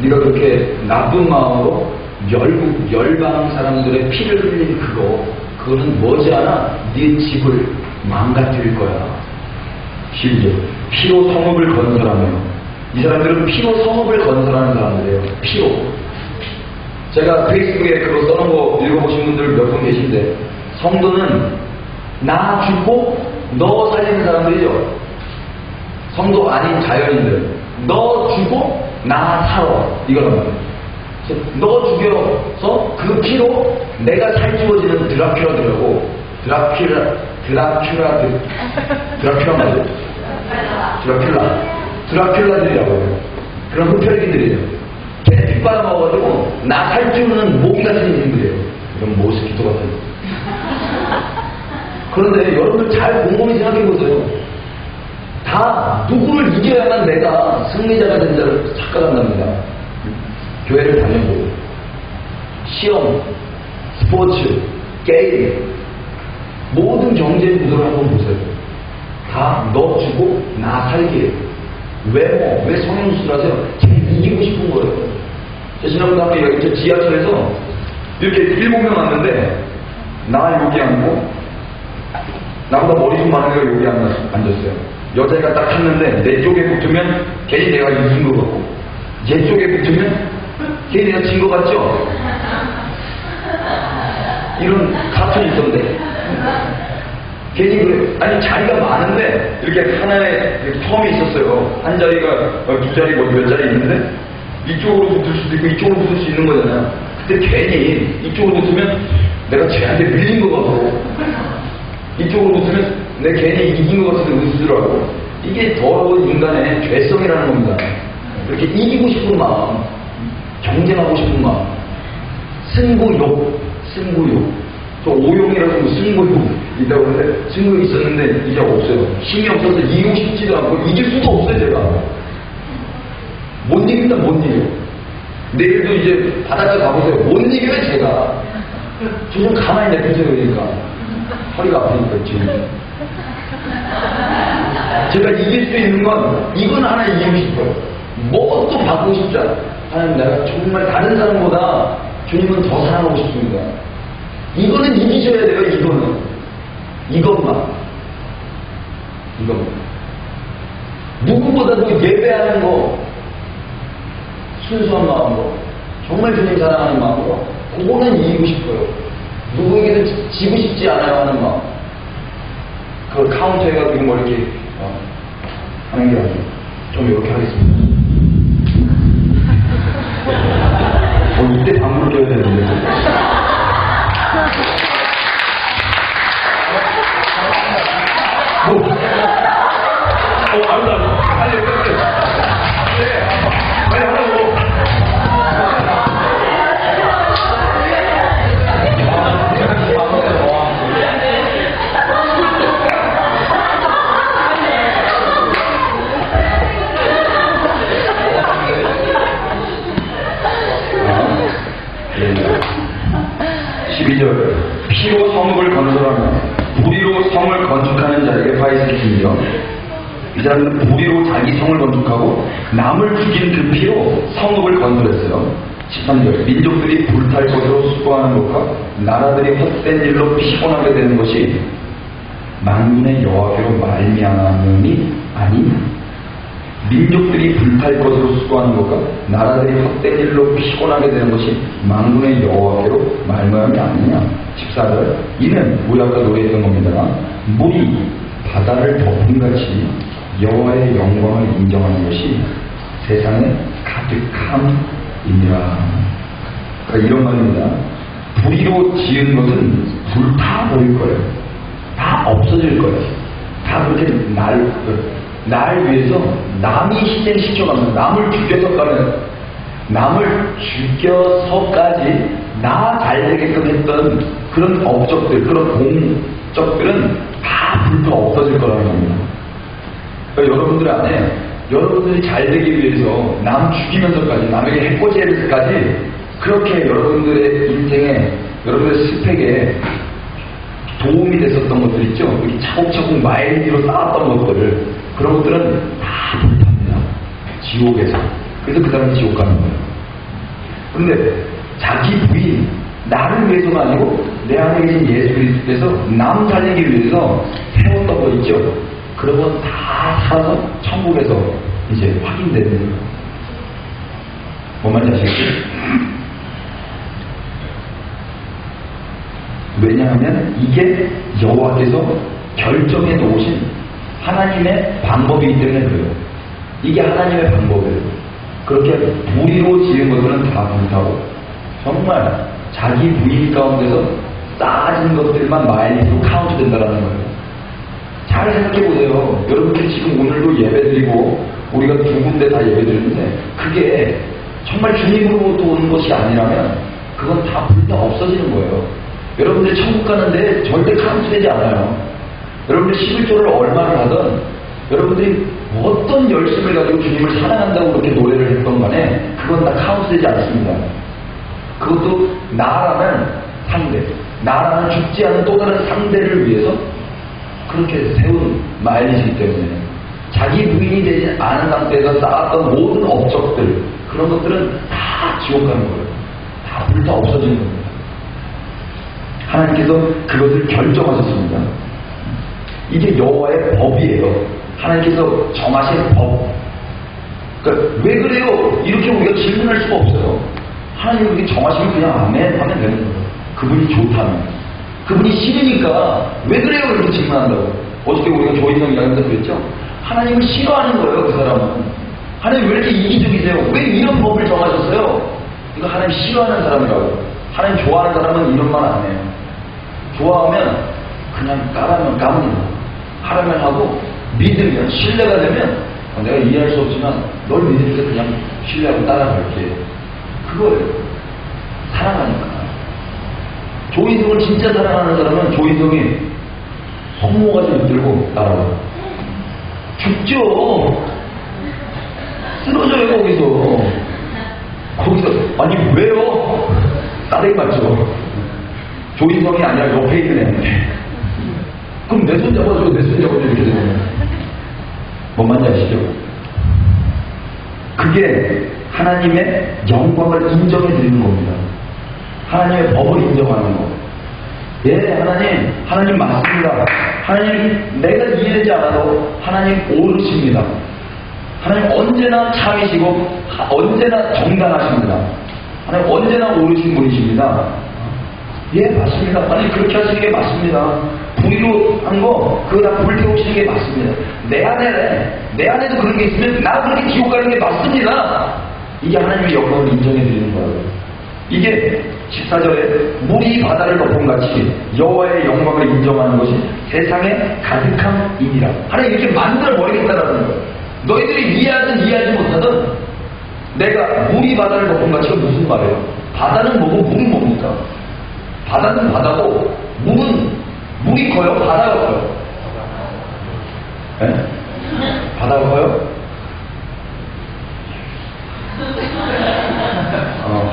네가 그렇게 나쁜 마음으로 열방 사람들의 피를 흘린 그거는 머지않아 네 집을 망가뜨릴 거야. 심지어 피로 성읍을 건설하며, 이 사람들은 피로 성읍을 건설하는 사람들이에요. 피로. 제가 페이스북에 그거 써놓은 거 읽어보신 분들 몇 분 계신데, 성도는 나 죽고 너 살리는 사람들이죠. 성도 아닌 자연인들. 너 죽고 나 살아. 이거란 말이에요. 너 죽여서 그 피로 내가 살찌워지는 드라큘라들하고, 드라큘라 맞아요? 드라큘라. 드라큘라들이라고 해요. 그런 흡혈귀들이에요. 걔네 피 빨아먹어가지고 나 살찌우는 모기 같은 인물이에요. 이런 모스키토 같은. 그런데 여러분들 잘 곰곰이 생각해보세요. 다 누구를 이겨야만 내가 승리자가 된다를 착각한답니다. 교회를 다니고 시험, 스포츠, 게임 모든 경제 구도를 한번 보세요. 다 너 주고 나 살기. 왜 성형수술 하세요? 제가 이기고 싶은 거예요. 저 지난번에 한번 여기 지하철에서 이렇게 7명 왔는데 나 여기 앉고 나보다 머리 좀 많은 애가 여기 앉았어요. 여자애가 딱 탔는데 내 쪽에 붙으면 괜히 내가 이긴 것 같고 얘 쪽에 붙으면 괜히 내가 진 것 같죠? 이런 카툰이 있던데 괜히 그래. 아니 자리가 많은데 이렇게 하나의 텀이 있었어요. 한 자리가 두 자리 몇 자리 있는데 이쪽으로 붙을 수도 있고 이쪽으로 붙을 수 있는 거잖아요. 근데 괜히 이쪽으로 붙으면 내가 쟤한테 밀린 것 같고 이쪽으로 붙으면 내가 괜히 이긴 것 같은데 으스스하고. 이게 더러운 인간의 죄성이라는 겁니다. 이렇게 이기고 싶은 마음, 경쟁하고 싶은 마음, 승부욕. 저 오용이라고 승부욕 있다고 하는데 승부욕 있었는데 이제 없어요. 힘이 없어서 이기고 싶지도 않고 이길 수도 없어요. 제가 못 이긴다. 못 이겨. 내일도 이제 바닷가 가보세요. 못 이겨요. 제가 저 좀 가만히 내두세요. 그러니까 허리가 아프니까 지금 제가 이길 수 있는 건 이건 하나 이기고 싶어요. 뭐 또 바꾸고 싶지 않아요. 하나님 내가 정말 다른 사람보다 주님은 더 사랑하고 싶습니다. 이거는 이기셔야 돼요. 이것만 누구보다도 예배하는 거, 순수한 마음으로 정말 주님 사랑하는 마음으로 그거는 이기고 싶어요. 누구에게도 지고 싶지 않아요 하는 마음. 그걸 카운터 해가지고 뭐 이렇게 하는 게 아니에요. 좀 이렇게 하겠습니다. 이때 방구를 껴야 되는데. 빨리 하라고. 피로 성읍을 건설하며 불의로 성을 건축하는 자에게 화이시키며 이 사람은 불의로 자기 성을 건축하고 남을 죽인 그 피로 성읍을 건설했어요. 13절 민족들이 불탈 것으로 수고하는 것과 나라들이 헛된 일로 피곤하게 되는 것이 만군의 여호와께로 말미암음이 아니냐. 민족들이 불탈 것으로 수고하는 것과 나라들이 헛된 일로 피곤하게 되는 것이 만군의 여호와께로 말미암음이 아니냐. 14절 이는 우리 아까 노래했던 겁니다. 물이 바다를 덮음같이 여호와의 영광을 인정하는 것이 세상에 가득함이니라. 그러니까 이런 말입니다. 불의로 지은 것은 불타버릴 거예요. 다 없어질 거예요. 다 그렇게 날 위해서 남이 희생시켜가면서 남을 죽여서까지 나 잘되게끔 했던 그런 업적들, 그런 공적들은 다 불타 없어질 거라는 겁니다. 그러니까 여러분들 안에 여러분들이 잘되기 위해서 남 죽이면서까지 남에게 해코지해서까지 그렇게 여러분들의 인생에 여러분들의 스펙에 도움이 됐었던 것들 있죠. 이렇게 차곡차곡 마일리로 쌓았던 것들을 그런 것들은 다 불탑니다. 지옥에서. 그래서 그 사람이 지옥 가는 거예요. 그런데 자기 부인, 나를 위해서가 아니고 내 안에 계신 예수 그리스도께서 남 살리기 위해서 세웠던 거 있죠. 그런 건 다 살아서 천국에서 이제 확인되는 거예요. 뭔 말인지 아시겠죠? 왜냐하면 이게 여호와께서 결정해 놓으신 하나님의 방법이기 때문에 그래요. 이게 하나님의 방법이에요. 그렇게 불의로 지은 것들은 다 불타고 정말 자기 부인 가운데서 쌓아진 것들만 마이너스로 카운트 된다는 거예요. 잘 생각해보세요. 여러분들이 지금 오늘도 예배드리고 우리가 두 군데 다 예배 드리는데 그게 정말 주님으로부터 오는 것이 아니라면 그건 다 불다 없어지는 거예요. 여러분들 천국 가는데 절대 카운트되지 않아요. 여러분들 11조를 얼마를 하든 여러분들이 어떤 열심을 가지고 주님을 사랑한다고 그렇게 노래를 했던 간에 그건 다 카운트되지 않습니다. 그것도 나라는 상대, 나라는 죽지 않은 또 다른 상대를 위해서 그렇게 세운 마일리지이기 때문에 자기 부인이 되지 않은 상태에서 쌓았던 모든 업적들, 그런 것들은 다 지옥 가는 거예요. 다 불타 없어지는 겁니다. 하나님께서 그것을 결정하셨습니다. 이게 여호와의 법이에요. 하나님께서 정하신 법. 그러니까 왜 그래요? 이렇게 우리가 질문할 수가 없어요. 하나님이 그렇게 정하시면 그냥 아멘 하면 되는 거예요. 그분이 좋다면. 그분이 싫으니까 왜 그래요? 이렇게 질문한다고. 어저께 우리가 조인성 이야기한다 그랬죠? 하나님을 싫어하는 거예요, 그 사람은. 하나님 왜 이렇게 이기적이세요? 왜 이런 법을 정하셨어요? 이거 하나님 싫어하는 사람이라고. 하나님 좋아하는 사람은 이런 말 안 해요. 좋아하면 그냥 까라면 까문이다. 하라면 하고 믿으면, 신뢰가 되면 내가 이해할 수 없지만 널 믿으니까 그냥 신뢰하고 따라갈게. 그거예요. 사랑하니까. 조인성을 진짜 사랑하는 사람은 조인성이 손모가지 붙들고 따라와요. 죽죠. 쓰러져요 거기서. 아니 왜요? 따르게 맞죠. 조인성이 아니라 옆에 있는 애인데 그럼 내 손 잡아줘 이렇게 되는. 뭔 말인지 아시죠? 그게 하나님의 영광을 인정해 드리는 겁니다. 하나님의 법을 인정하는 거. 예, 하나님 맞습니다. 하나님 내가 이해되지 않아도 하나님 옳으십니다. 하나님 언제나 참이시고 언제나 정당하십니다. 하나님 언제나 옳으신 분이십니다. 예, 맞습니다. 아니 그렇게 하시는 게 맞습니다. 불의로 한 거 그거 다 불태우시는 게 맞습니다. 내 안에도 그런 게 있으면 나 그렇게 지옥 가는 게 맞습니다. 이게 하나님의 영광을 인정해 드리는 거예요. 이게 14절에 물이 바다를 덮음같이 여호와의 영광을 인정하는 것이 세상에 가득함이니라. 하나님 이렇게 만들어버리겠다라는 거예요. 너희들이 이해하든 이해하지 못하든 내가 물이 바다를 덮음같이 무슨 말이에요? 바다는 뭐고 물은 뭡니까? 바다는 바다고 물이 커요? 바다가 커요? 네? 바다가 커요?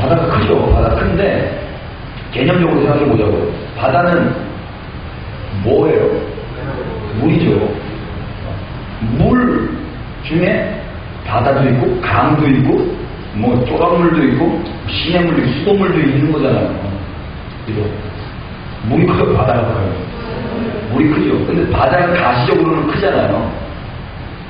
바다가 크죠. 바다 큰데 개념적으로 생각해 보자고요. 바다는 뭐예요? 물이죠. 물 중에 바다도 있고 강도 있고 뭐 조각물도 있고 시냇물도 있고 수돗물도 있는 거잖아요. 이거 물이 커요? 바다가 커요? 물이 크죠. 근데 바다가 가시적으로는 크잖아요.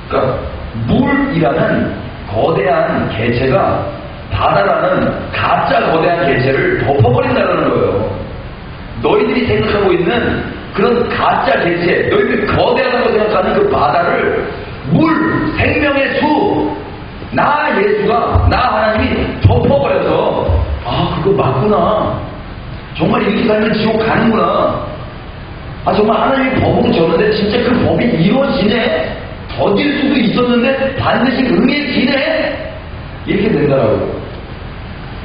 그러니까 물이라는 거대한 개체가 바다라는 가짜 거대한 개체를 덮어버린다는 거예요. 너희들이 생각하고 있는 그런 가짜 개체, 너희들이 거대하다고 생각하는 그 바다를 물, 생명의 수, 나 예수가, 나 하나님이 덮어버려서 그거 맞구나. 정말 이렇게 살면 지옥 가는구나. 정말 하나님이 법으로 줬는데 진짜 그 법이 이루어지네. 더딜 수도 있었는데 반드시 응해지네. 이렇게 된다라고.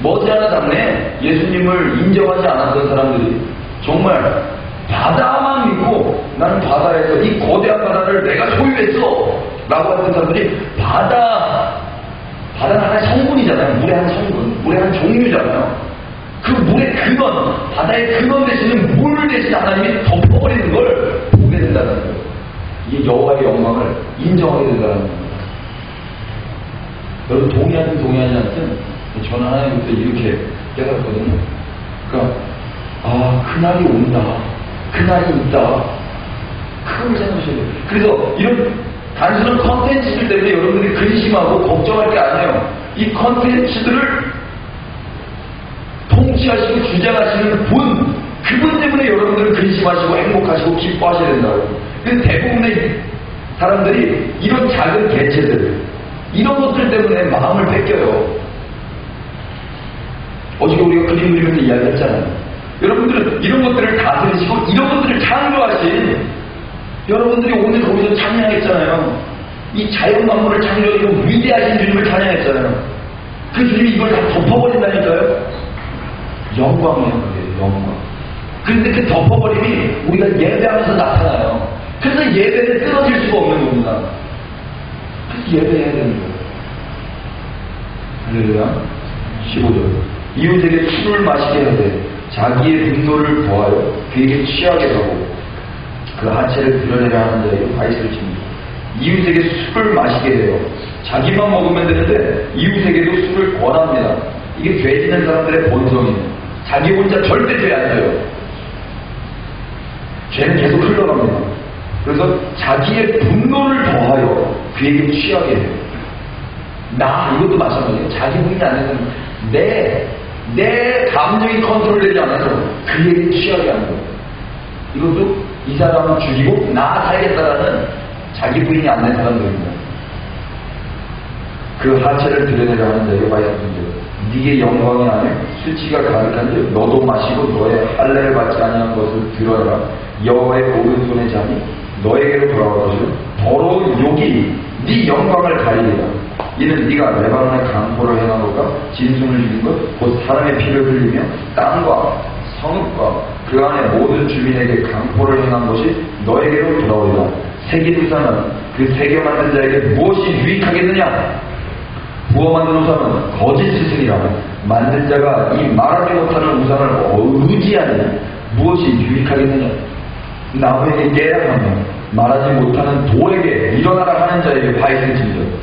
머지않아 당내 예수님을 인정하지 않았던 사람들이 정말 바다만 믿고 나는 바다에서 이 거대한 바다를 내가 소유했어 라고 했던 사람들이 바다는 하나의 성분이잖아요. 물의 한 성분, 물의 한 종류잖아요. 그 물의 근원, 바다의 근원 대신에 물 대신 하나님이 덮어버리는 걸 보게 된다는 거예요. 이게 여호와의 영광을 인정하게 된다는 겁니다. 여러분 동의하든 동의하지 않든 저는 하나님부터 이렇게 깨달았거든요. 그러니까 그날이 온다. 그날이 있다. 그걸 생각하셔야 돼요. 그래서 이런 단순한 컨텐츠들 때문에 여러분들이 근심하고 걱정할 게 아니에요. 이 컨텐츠들을 통치하시고 주장하시는 분, 그분 때문에 여러분들은 근심하시고 행복하시고 기뻐하셔야 된다고. 근데 대부분의 사람들이 이런 작은 개체들, 이런 것들 때문에 마음을 뺏겨요. 어저께 우리가 그림 그리면서 이야기했잖아요. 여러분들은 이런 것들을 다스리시고 이런 것들을 창조하신 여러분들이 오늘 거기서 찬양했잖아요. 이 자연 만물을 창조하시고 위대하신 주님을 찬양했잖아요. 그 주님이 이걸 다 덮어버린다니까요. 영광이에요. 그게 영광. 그런데 그 덮어버림이 우리가 예배하면서 나타나요. 그래서 예배는 끊어질 수가 없는 겁니다. 그래서 예배해야 되는 거예요. 할렐루야. 15절. 이웃에게 술을 마시게 하되 자기의 분노를 더하여 그에게 취하게 하고 그 하체를 드러내려 하는 자에게 바이스를 칩니다. 이웃에게 술을 마시게 해요. 자기만 먹으면 되는데 이웃에게도 술을 권합니다. 이게 죄지는 사람들의 본성이에요. 자기 혼자 절대 죄 안 져요. 죄는 계속 흘러갑니다. 그래서 자기의 분노를 더하여 그에게 취하게 해요. 이것도 마찬가지예요. 자기 분이 안 되는 내 감정이 컨트롤되지 않아서 그에게 취하게 하는 거예요. 이것도 이 사람을 죽이고 나 살겠다라는 자기 부인이 안 된 사람들입니다. 그 하체를 드러내려 하는 자에게 바이스입니다. 네게 영광이 아니요 수치가 가득한즉 너도 마시고 너의 할례를 받지 아니한 것을 들어라. 여호와의 오른손에 자니 너에게로 돌아올 것이요 더러운 욕이 네 영광을 가리리라. 이는 네가 레바논의 강포를 행하고가 진순을 죽인 것 곧 사람의 피를 흘리며 땅과 성읍과 그 안에 모든 주민에게 강포를 행한 것이 너에게로 돌아오리라. 세기두사는 그 세계 만든 자에게 무엇이 유익하겠느냐? 부어 만든 우상은 거짓 스승이라. 만든 자가 이 말하지 못하는 우상을 의지하느냐? 무엇이 유익하겠느냐? 나무에게 깨라하며 말하지 못하는 돌에게 일어나라 하는 자에게 바이스를 칩니다.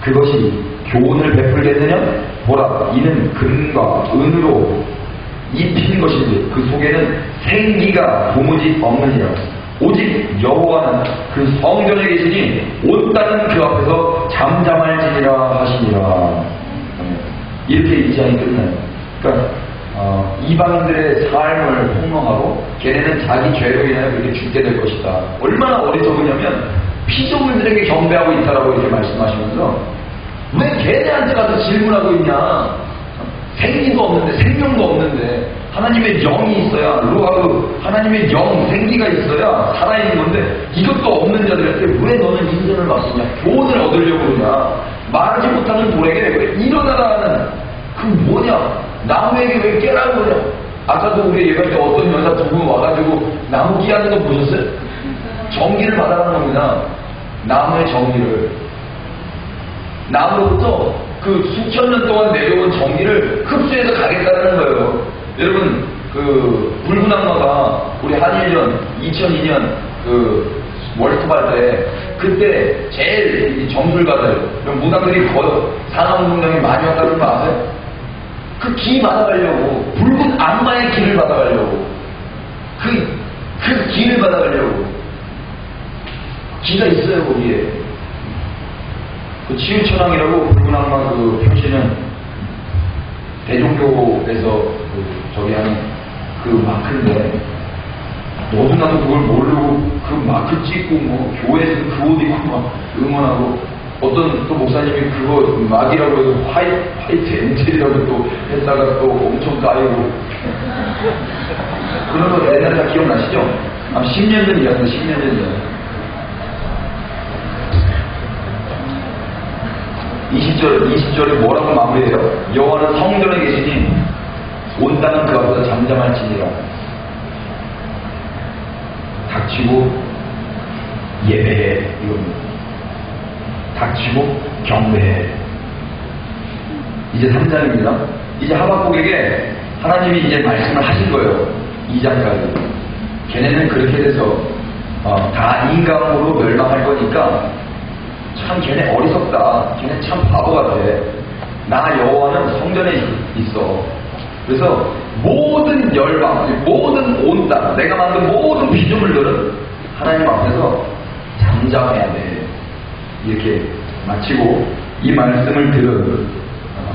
그것이 교훈을 베풀겠느냐? 보라, 이는 금과 은으로 입힌 것인데 그 속에는 생기가 도무지 없느니라. 오직 여호와는 그 성전에 계시니 온 땅은 그 앞에서 잠잠할지니라 하시니라. 이렇게 2장이 끝나요. 그러니까 이방인들의 삶을 폭로하고 걔네는 자기 죄로 인하여 그렇게 죽게 될 것이다. 얼마나 어리석으냐면 피조물들에게 경배하고 있다라고 이렇게 말씀하시면서 왜 걔네한테 가서 질문하고 있냐? 생기도 없는데 생명도 없는데 하나님의 영이 있어야 루하그 하나님의 영 생기가 있어야 살아있는 건데 이것도 없는 자들한테 왜 너는 인정을 받느냐? 교훈을 얻으려고 그러냐? 말하지 못하는 돌에게 왜 일어나라는 그 뭐냐? 나무에게 왜 깨라고 그러냐? 아까도 우리 예배할 때 어떤 여자 두 분 와가지고 나무 끼하는 거 보셨어요? 정기를 받아가는 겁니다. 나무의 정기를. 나무로부터 그 수천 년 동안 내려온 정기를 흡수해서 가겠다는 거예요. 여러분, 그 붉은 악마가 우리 한일전 2002년 그 월드컵 할 때 그때 제일 정술가들, 무당들이 산업운동장에 많이 왔다는 거 아세요? 그 기 받아가려고, 붉은 악마의 기를 받아가려고, 그 기를 받아가려고 기가 있어요 거기에. 그 치유천왕이라고 붉은 악마 그 표시는 대종교에서 저기 하는 그 마크인데 너도 나도 그걸 모르고 그 마크 찍고 뭐 교회에서 그 옷 입고 막 응원하고 어떤 또 목사님이 그거 막이라고 해서 화이트 엔젤이라고 또 했다가 또 엄청 까이고 그런 거 옛날 다 기억나시죠? 10년 전 이야기입니다. 10년 전 이야기. 20절에 뭐라고 마무리해요? 여호와는 성전에 계시니 온 땅은 그 앞에서 잠잠할지니라. 닥치고 예배해 이겁니다. 닥치고 경배해. 이제 3장입니다. 이제 하박국에게 하나님이 이제 말씀을 하신 거예요. 2장까지. 걔네는 그렇게 돼서 다 인간으로 멸망할 거니까 참 걔네 어리석다. 걔네 참 바보 같아. 나 여호와는 성전에 있어. 그래서 모든 열방, 모든 온 땅, 내가 만든 모든 피조물들은 하나님 앞에서 잠잠해야 돼. 이렇게 마치고 이 말씀을 들은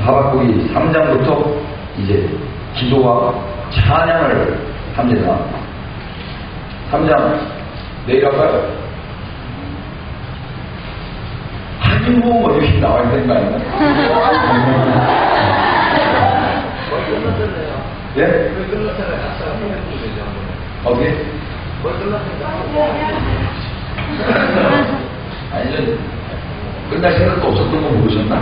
하박국이 3장부터 이제 기도와 찬양을 합니다. 3장 내일 할까요? 하긴 뭐 이렇게 나와 있는 거 아닌가? 예? 어떻게? 아니죠. 끝날 생각도 없었던 거 모르셨나?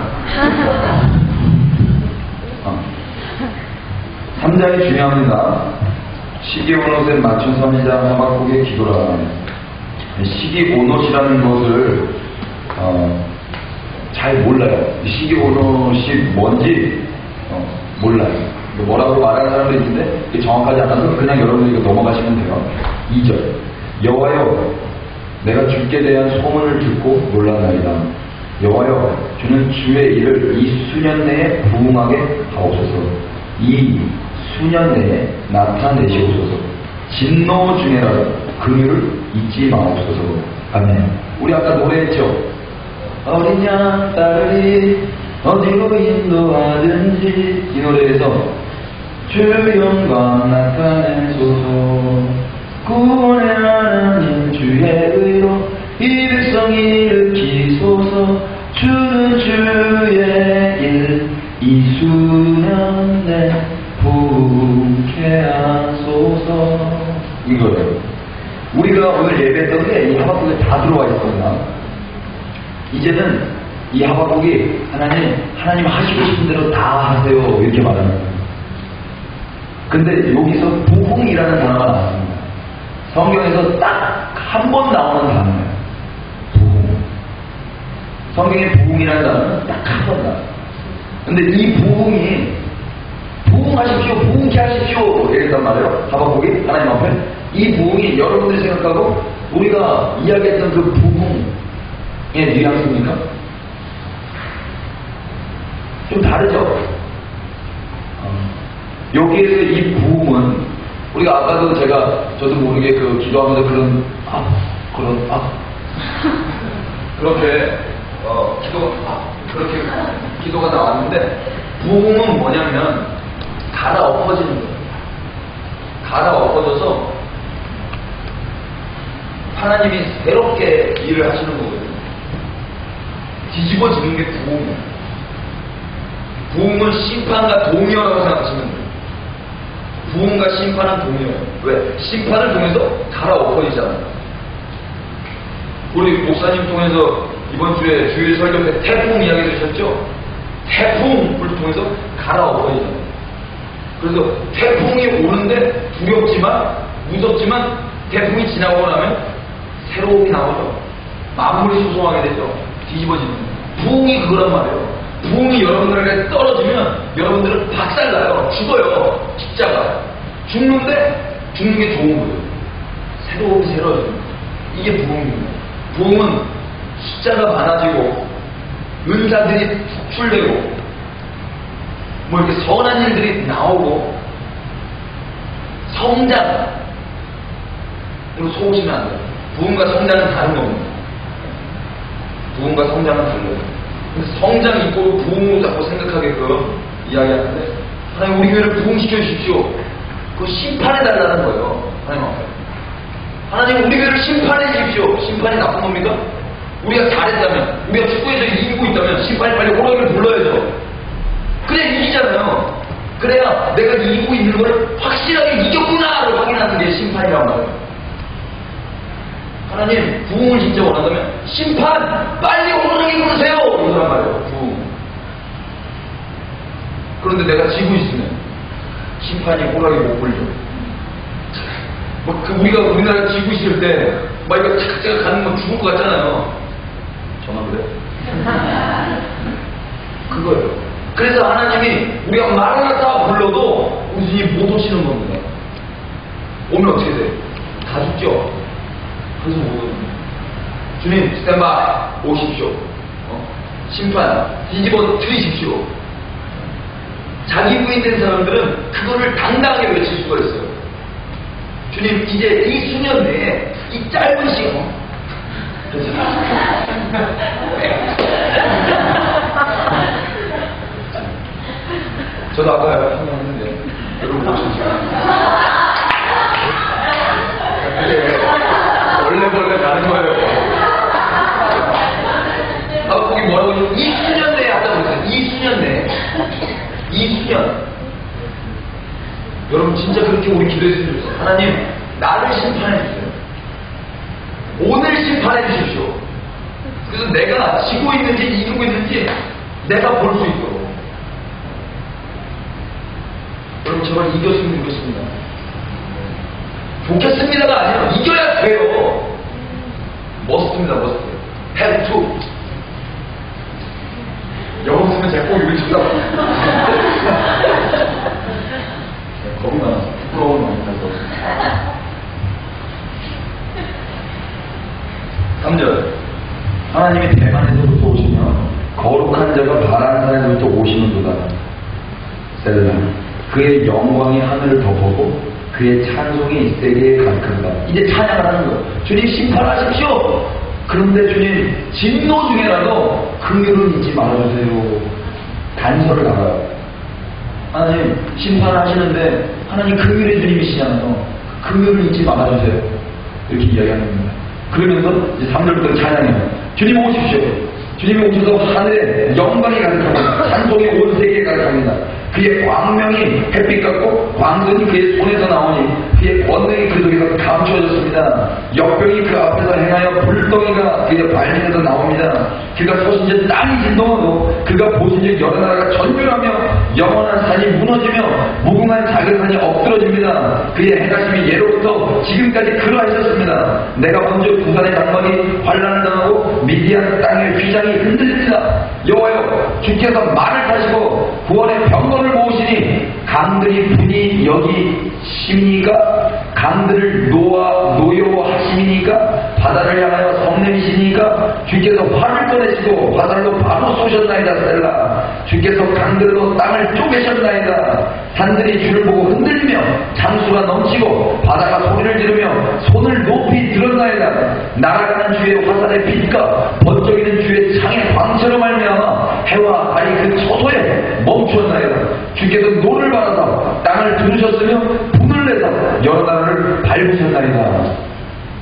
3장이 중요합니다. 시기오롯에 맞춘 선지자 하박국의 기도라. 시기오롯이라는 것을 잘 몰라요. 시기오롯이 뭔지 몰라요. 뭐라고 말하는 사람도 있는데 정확하지 않아서 그냥 여러분이 이거 넘어가시면 돼요. 2절 여호와여 내가 주께 대한 소문을 듣고 놀라나이다. 여호와여 주는 주의 일을 이 수년 내에 부응하게 하옵소서. 이 수년 내에 나타내시옵소서. 진노 중에라도 긍휼을 잊지 마옵소서. 아멘. 우리 아까 노래했죠. 어린 양 딸이 어디로 인도하든지 이 노래에서 주 영광 나타내소서. 구원의 하나님 주의 의로 이 백성이 일으키소서. 주는 주의 일 이 수년 내 부흥케 하소서. 이거예요. 우리가 오늘 예배했던 게 이 하박국에 다 들어와 있습니다. 이제는 이 하박국이 하나님 하시고 싶은 대로 다 하세요 이렇게 말하는 거예요. 근데 여기서 부흥이라는 단어가 나왔습니다. 성경에서 딱 한 번 나오는 단어예요. 부흥. 성경에 부흥이라는 단어는 딱 한 번 나와요. 근데 이 부흥이 부흥하십시오, 부흥케 하십시오 이랬단 말이에요. 하박국이 하나님 앞에. 이 부흥이 여러분들이 생각하고 우리가 이야기했던 그 부흥의 뉘앙스입니까? 좀 다르죠? 여기에서 이 부흥은 우리가 아까도 저도 모르게 그 기도하면서 그렇게 기도가 나왔는데 부흥은 뭐냐면 갈아엎어지는 거예요. 갈아엎어져서 하나님이 새롭게 일을 하시는 거거든요. 뒤집어지는 게 부흥이에요. 부흥은 심판과 동의어라고 생각하시면 돼요. 부흥과 심판은 동의어예요. 왜? 심판을 통해서 갈아엎어지잖아요. 우리 목사님 통해서 이번 주에 주일 설교 때 태풍 이야기 들으셨죠? 태풍을 통해서 갈아엎어지잖아요. 그래서 태풍이 오는데 두렵지만 무섭지만 태풍이 지나고 나면 새로움이 나오죠. 만물이 소송하게 되죠. 뒤집어지는 거예요. 부흥이 그거란 말이에요. 부흥이 여러분들에게 떨어지면 여러분들은 박살나요. 죽어요. 십자가. 죽는데 죽는 게 좋은 거예요. 새로움이 새로워져요. 이게 부흥입니다. 부흥은 숫자가 많아지고 은사들이 축출되고 뭐 이렇게 선한 일들이 나오고 성장. 이거 속으시면 안 돼요. 부흥과 성장은 다른 겁니다. 부흥과 성장은 달라요. 성장 있고 부흥으로 자꾸 생각하게끔 이야기하는데 하나님 우리 교회를 부흥시켜 주십시오. 그거 심판해달라는 거예요. 하나님 앞에. 하나님 우리 교회를 심판해 주십시오. 심판이 나쁜 겁니까? 우리가 잘했다면, 우리가 축구에서 이기고 있다면 심판이 빨리 호랑이를 불러야죠. 그래야 이기잖아요. 그래야 내가 이기고 있는 걸 확실하게 이겼구나를 확인하는 게 심판이란 말이에요. 하나님 부흥을 진짜 원한다면 심판 빨리 호랑이 부르세요 이러란 말이에요. 부흥. 그런데 내가 지고 있으면 심판이 호랑이 못 불려. 우리가 우리나라 지고 있을 때 막 이거 착착 가는 거 죽을 것 같잖아요. 저만 그래요? 그거예요. 그래서 하나님이 우리가 마라나타 불러도 우리 못 오시는 겁니다. 오면 어떻게 돼? 다 죽죠. 그래서 못 오는 주님 스탠바이 오십시오. 심판 뒤집어 트이십시오. 자기 부인된 사람들은 그거를 당당하게 외칠 수가 있어요. 주님 이제 이 수년 내에 이 짧은 시간 저도 아까 한번 했는데 여러분 보셨죠? 원래 가는 거예요. 거기 뭐라고 했냐면 이 수년 내에 하다고 했어요. 이 수년 내에. 이 수년. 여러분 진짜 그렇게 우리 기도했으면 좋겠어요. 하나님 나를 심판해 주세요. 오늘 심판해 주십시오. 그래서 내가 지고 있는지 이기고 있는지 내가 볼 수 있도록. 여러분 제발 이겼으면 좋겠습니다. 좋겠습니다가 아니라 이겨야 돼요. 멋있습니다. 멋있어요. have to. 영어 쓰면 제가 꼭 이걸 쳐다봐. 겁이 많아서 부끄러운 마음이 나서. 3절 하나님이 대만에서부터 오시면 거룩한 자가 바란 산에서부터 오시는도다. 셀라 그의 영광이 하늘을 덮어고 그의 찬송이 세계에 가득한다. 이제 찬양을 하는 거예요. 주님 심판하십시오. 그런데 주님 진노 중에라도 긍휼은 잊지 말아주세요. 단서를 나가요. 하나님 심판하시는데 하나님 긍휼의 주님이시잖아요. 긍휼을 잊지 말아주세요. 이렇게 이야기하는 겁니다. 그러면서 이제 3절부터 찬양해요. 주님 오십시오. 주님이 오셔서 하늘에 영광이 가득합니다. 찬송이 온 세계에 가득합니다. 그의 광명이 햇빛 같고 광선이 그의 손에서 나오니 그의 권능이 그 속에서 감추어졌습니다. 역병이 그 앞에서 행하여 불덩이가 그의 발밑에서 나옵니다. 그가 서신즉 땅이 진동하고 그가 보신즉 여러 나라가 전멸하며 영원한 산이 무너지며 무궁한 작은 산이 엎드러집니다. 그의 행하심이 예로부터 지금까지 그러하셨습니다. 내가 먼저 부산의 장막이 환란을 당하고 미디안 땅의 휘장이 흔들립니다. 여호와여 주께서 말을 타시고 구원의 병거를 모으시니 강들이 분이 여기 심니까 강들을 노여하심이니까 바다를 향하여 성냄이시니까 주께서 활을 꺼내시고 바다로 바로 쏘셨나이다. 셀라 주께서 강들로 땅을 쪼개셨나이다. 산들이 주를 보고 흔들리며 장수가 넘치고 바다가 소리를 지르며 손을 높이 들었나이다. 날아가는 주의 화살의 빛과 번쩍이는 주의 창의 광채로 말미암아 해와 달이 그 처소에 멈추었나이다. 주께서 노를 받아서 땅을 두르셨으며 분을 내서 여러 나라를 밟으셨나이다.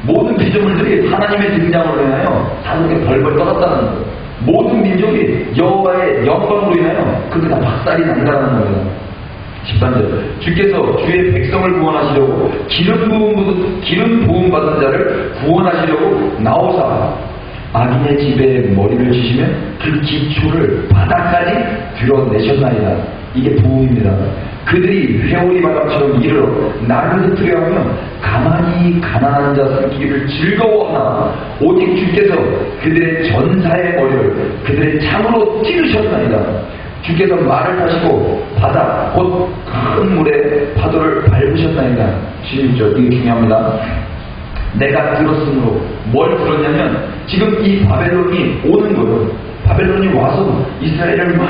모든 피조물들이 하나님의 등장으로 인하여 다 그렇게 벌벌 떠났다는 거예요. 모든 민족이 여호와의 영광으로 인하여 그렇게 다 박살이 난다는 겁니다. 13절 주께서 주의 백성을 구원하시려고 기름 부음 받은 자를 구원하시려고 나오사 악인의 집에 머리를 치시면 그 기초를 바닥까지 드러내셨나이다. 이게 부음입니다. 그들이 회오리 바람처럼 이르러 나를 흩으려 하며 가만히 가난한 자 삼키기를 즐거워하나 오직 주께서 그들의 전사의 머리를 그들의 창으로 찌르셨나이다. 주께서 말을 타시고 바다 곧 큰 물의 파도를 밟으셨나이다. 16절 이게 중요합니다. 내가 들었으므로 뭘 들었냐면 지금 이 바벨론이 오는 거예요. 바벨론이 와서 이스라엘을 막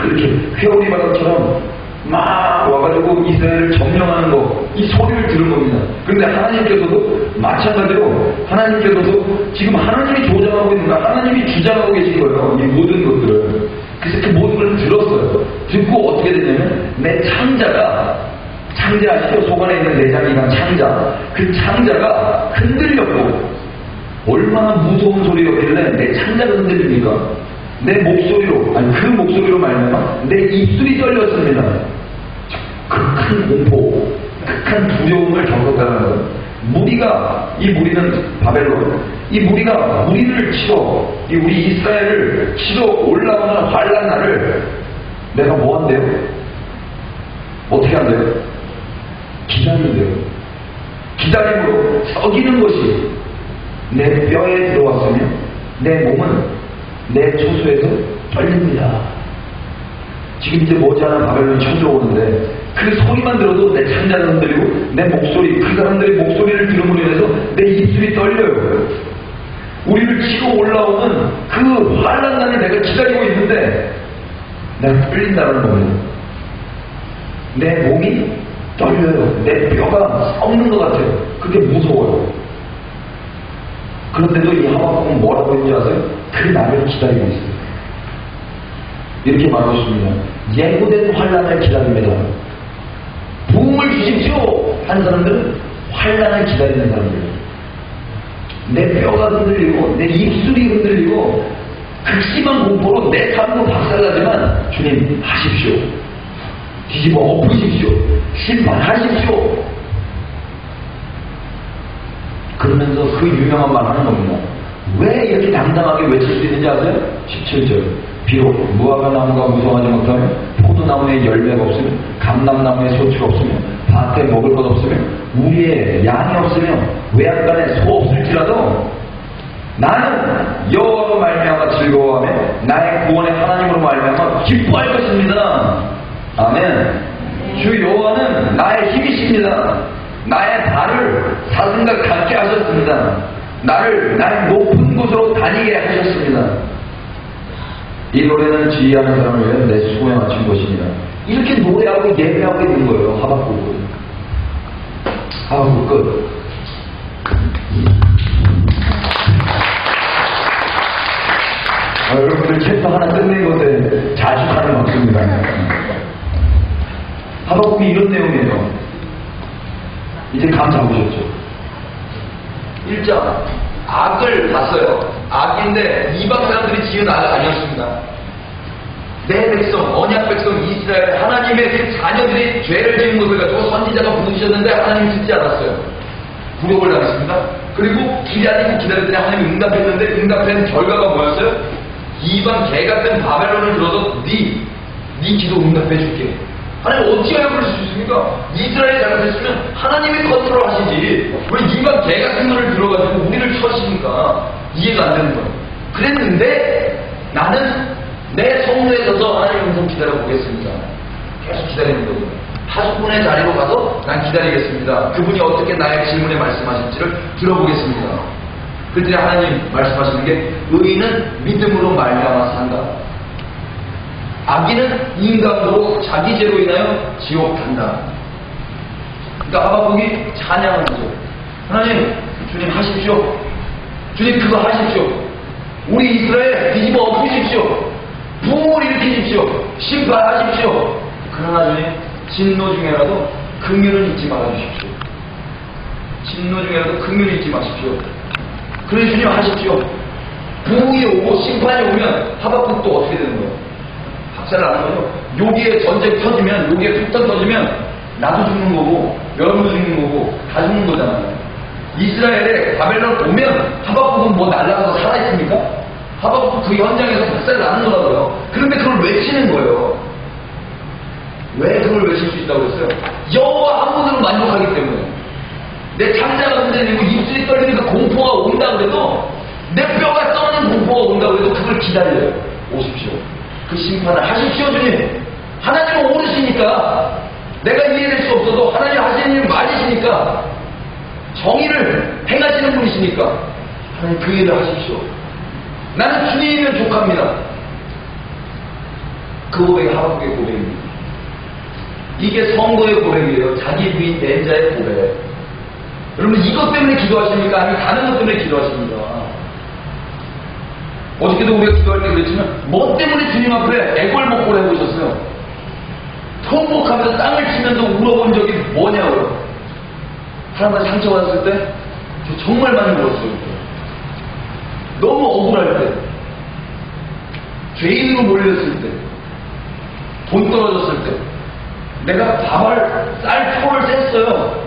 이렇게 회오리 바다처럼 막 와가지고 이스라엘을 점령하는 거, 이 소리를 들은 겁니다. 그런데 하나님께서도 마찬가지로 하나님께서도 지금 하나님이 조장하고 있는 거, 하나님이 주장하고 계신 거예요. 이 모든 것들을. 그래서 그 모든 걸 들었어요. 듣고 어떻게 됐냐면 내 창자아시죠? 속 안에 있는 내장이란 창자. 그 창자가 흔들렸고 얼마나 무서운 소리였길래 내 창자가 흔들립니까? 내 목소리로, 그 목소리로 말미암아 내 입술이 떨렸습니다. 극한 공포, 극한 두려움을 겪었다는 거예요. 이 무리는 바벨론, 이 무리가 우리를 치러, 우리 이스라엘을 치러 올라오는 환난 날을 내가 뭐 한대요? 어떻게 한대요? 기다린대요. 기다림으로 썩이는 것이 내 뼈에 들어왔으며 내 몸은 내 초소에서 떨립니다. 지금 이제 머지않아 바벨론이 쳐들어오는데 그 소리만 들어도 내 창자가 흔들리고 내 목소리, 그 사람들의 목소리를 들음으로 인해서 내 입술이 떨려요. 우리를 치고 올라오는 그 환난 날을 내가 기다리고 있는데 내가 떨린다는 겁니다. 내 몸이 떨려요. 내 뼈가 썩는 것 같아요. 그게 무서워요. 그런데도 이 하박국은 뭐라고 했는지 아세요? 그 날을 기다리고 있어요. 이렇게 말하고 있습니다. 예고된 환난을 기다립니다. 부흥을 주십시오! 하는 사람들은 환난을 기다리는 사람들이에요. 내 뼈가 흔들리고 내 입술이 흔들리고 극심한 공포로 내 삶도 박살나지만 주님 하십시오. 뒤집어 엎으십시오. 심판하십시오. 그러면서 그 유명한 말 하는 겁니다. 왜 이렇게 당당하게 외칠 수 있는지 아세요? 17절. 비록 무화과 나무가 무성하지 못하며 포도나무에 열매가 없으며 감람나무에 소치가 없으며 밭에 먹을 것 없으며 우리의 양이 없으며 외양간에 소 없을지라도 나는 여호와로 말미암아 즐거워하며 나의 구원의 하나님으로 말미암아 기뻐할 것입니다. 아멘. 주 여호와는 나의 힘이십니다. 나의 발을 사슴과 같게 하셨습니다. 나를 나의 높은 곳으로 다니게 하셨습니다. 이 노래는 지휘하는 사람을 위해 내 수고에 맞춘 것입니다. 이렇게 노래하고 예배하고 있는 거예요. 하박국은. 하박국 끝. 여러분들 챕터 하나 끝낸 건데 자축하는 없습니다. 하박국이 이런 내용이에요. 이제 감 잡으셨죠? 1장 악을 봤어요. 악인데 이방 사람들이 지은 악 아니었습니다. 내 백성, 언약 백성 이스라엘 하나님의 그 자녀들이 죄를 지은 것을 가지고 선지자가 부르셨는데 하나님이 듣지 않았어요. 굴욕을 당했습니다. 그리고 기다리더니 하나님이 응답했는데 응답한 결과가 뭐였어요? 이방 개같은 바벨론을 들어서 네 기도 응답해 줄게. 하나님 어떻게 하여 그럴 수 있습니까? 이스라엘이 잘못했으면 하나님이 컨트롤 하시지 왜 이방 개같은 거를 들어가지고 우리를 쳐십니까? 이해가 안 되는 거예요. 그랬는데 나는 내 성소에 서서 하나님 음성 기다려보겠습니다. 계속 기다리는 거예요. 파수꾼의 자리로 가서 난 기다리겠습니다. 그분이 어떻게 나의 질문에 말씀하실지를 들어보겠습니다. 그랬더니 하나님 말씀하시는 게 의인은 믿음으로 말미암아 산다. 악인은 인간으로 자기 죄로 인하여 지옥 간다. 그러니까 하박국이 찬양하는 거죠. 하나님, 주님 하십시오. 주님 그거 하십시오. 우리 이스라엘 뒤집어 엎으십시오. 부흥을 일으키십시오. 심판하십시오. 그러나 주님 진노 중에라도 긍휼은 잊지 말아주십시오. 진노 중에라도 긍휼을 잊지 마십시오. 그래 주님 하십시오. 부흥이 오고 심판이 오면 하박국도 어떻게 되는 거예요? 박살을 나는 거죠. 여기에 전쟁 터지면, 여기에 폭탄 터지면 나도 죽는 거고 여러분도 죽는 거고 다 죽는 거잖아요. 이스라엘에 바벨론 오면 하박국은 뭐 날아가서 살아있습니까? 하박국은 그 현장에서 박살을 나는 거라고요. 그런데 그걸 외치는 거예요. 왜 그걸 외칠 수 있다고 했어요? 여호와 한 분으로 만족하기 때문에. 내 창자가 흔들리고 입술이 떨리니까 공포가 온다 그래도 내 뼈가 떠는 공포가 온다 그래도 그걸 기다려요. 오십시오. 그 심판을 하십시오 주님. 하나님은 오르시니까 내가 이해할 수 없어도 하나님 하시는 일 맞으시니까 정의를 행하시는 분이시니까 하나님 그 일을 하십시오. 나는 주님이면 족합니다. 그 고백이 하박국의 고백입니다. 이게 선거의 고백이에요. 자기 부인 낸자의 고백. 여러분 이것 때문에 기도하십니까? 아니면 다른 것 때문에 기도하십니까? 어저께도 우리가 기도할 때 그랬지만 뭐 때문에 주님 앞에 애걸복걸 해보셨어요? 통곡하면서 땅을 치면서 울어본 적이 뭐냐고요? 사람한테 상처받았을 때 저 정말 많이 울었어요. 너무 억울할 때, 죄인으로 몰렸을 때, 돈 떨어졌을 때, 내가 쌀 표를 셌어요.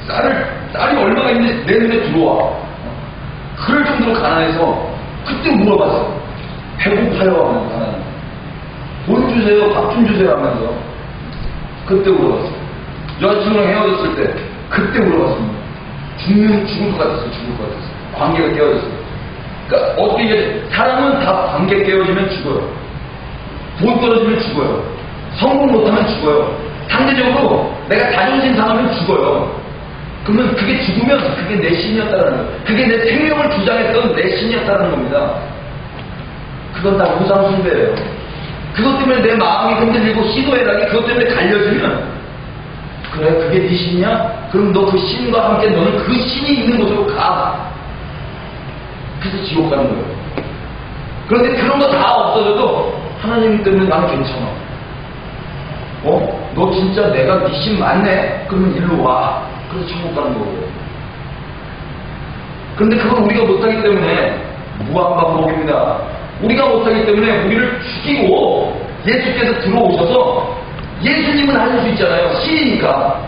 쌀이 얼마가 있는지 내 눈에 들어와. 그럴 정도로 가난해서 그때 물어봤어. 배고파요 하면서 하나님. 돈 주세요, 밥 좀 주세요 하면서 그때 물어봤어. 여자친구랑 헤어졌을 때 그때 물어봤습니다. 죽을 것 같았어. 관계가 깨어졌어. 그러니까 어떻게 이게 사람은 다 관계 깨어지면 죽어요. 돈 떨어지면 죽어요. 성공 못하면 죽어요. 상대적으로 내가 자존심 상하면 죽어요. 그러면 그게 죽으면 그게 내 신이었다는 거예요. 그게 내 생명을 주장했던 내 신이었다는 겁니다. 그건 다 우상숭배예요. 그것 때문에 내 마음이 흔들리고 시도해라기 그것 때문에 갈려지면 그래 그게 네 신이야? 그럼 너 그 신과 함께 너는 그 신이 있는 곳으로 가. 그래서 지옥 가는 거예요. 그런데 그런 거 다 없어져도 하나님 때문에 난 괜찮아. 너 진짜 내가 네 신 맞네? 그러면 일로 와. 그래서 천국 가는 거예요. 그런데 그걸 우리가 못하기 때문에 무한반복입니다. 우리가 못하기 때문에 우리를 죽이고 예수께서 들어오셔서 예수님은 하실 수 있잖아요. 신이니까.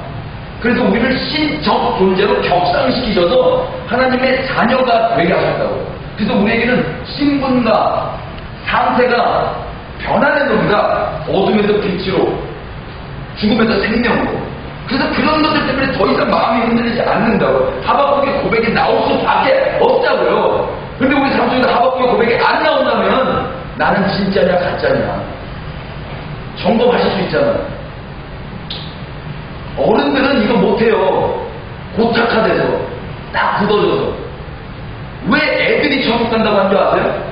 그래서 우리를 신적 존재로 격상시키셔서 하나님의 자녀가 되게 하셨다고요. 그래서 우리에게는 신분과 상태가 변화된 겁니다. 어둠에서 빛으로, 죽음에서 생명으로. 그래서 그런 것들 때문에 더 이상 마음이 흔들리지 않는다고. 하박국의 고백이 나올 수밖에 없다고요. 근데 우리 삶 속에서 하박국의 고백이 안 나온다면 나는 진짜냐 가짜냐 점검하실 수 있잖아요. 어른들은 이거 못해요. 고착화돼서 딱 굳어져서. 왜 애들이 천국 간다고 한 줄 아세요?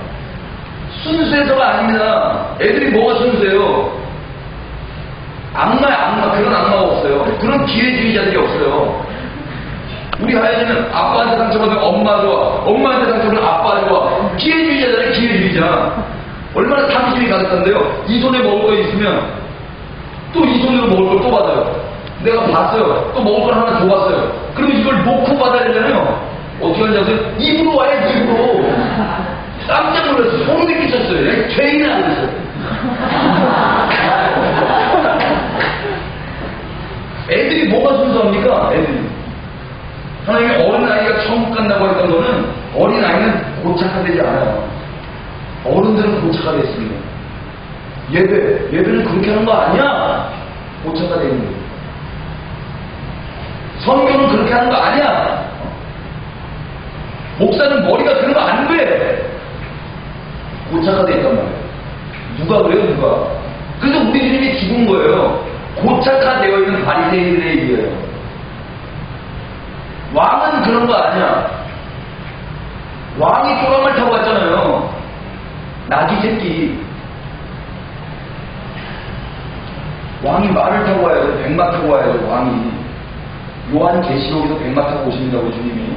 순수해서가 아닙니다. 애들이 뭐가 순수해요? 악마. 그런 악마가 없어요. 그런 기회주의자들이 없어요. 우리 하연이는 아빠한테 상처받으면 엄마 좋아, 엄마한테 상처받으면 아빠 좋아. 기회주의자잖아요. 기회주의자. 얼마나 탐심이 가득한데요. 이 손에 먹을 거 있으면 또 이 손으로 먹을 걸 또 받아요. 내가 봤어요. 또 먹을 걸 하나 줘봤어요. 그러면 이걸 놓고 받아야 되잖아요. 어떻게 하냐고요? 입으로 와요. 입으로. 깜짝 놀랐어요. 소름이 끼쳤어요. 죄인이 안 됐어요. 애들이 뭐가 순수합니까? 애들이. 하나님이 어린아이가 천국 간다고 했던 거는 어린아이는 고착화되지 않아요. 어른들은 고착화되어 있습니다. 예배는 그렇게 하는 거 아니야? 고착화되어 있는 거예요. 선교는 그렇게 하는 거 아니야? 목사는 머리가 그런 거 안 돼! 고착화되어 있단 말이에요. 누가 그래요? 누가? 그래서 우리 주님이 죽은 거예요. 고착화되어 있는 바리새인들에 의해요. 왕은 그런 거 아니야. 왕이 쪼랑말 타고 왔잖아요. 나귀 새끼. 왕이 말을 타고 와야죠. 백마 타고 와야죠. 왕이. 요한계시록에서 백마 타고 오십니다고 주님이.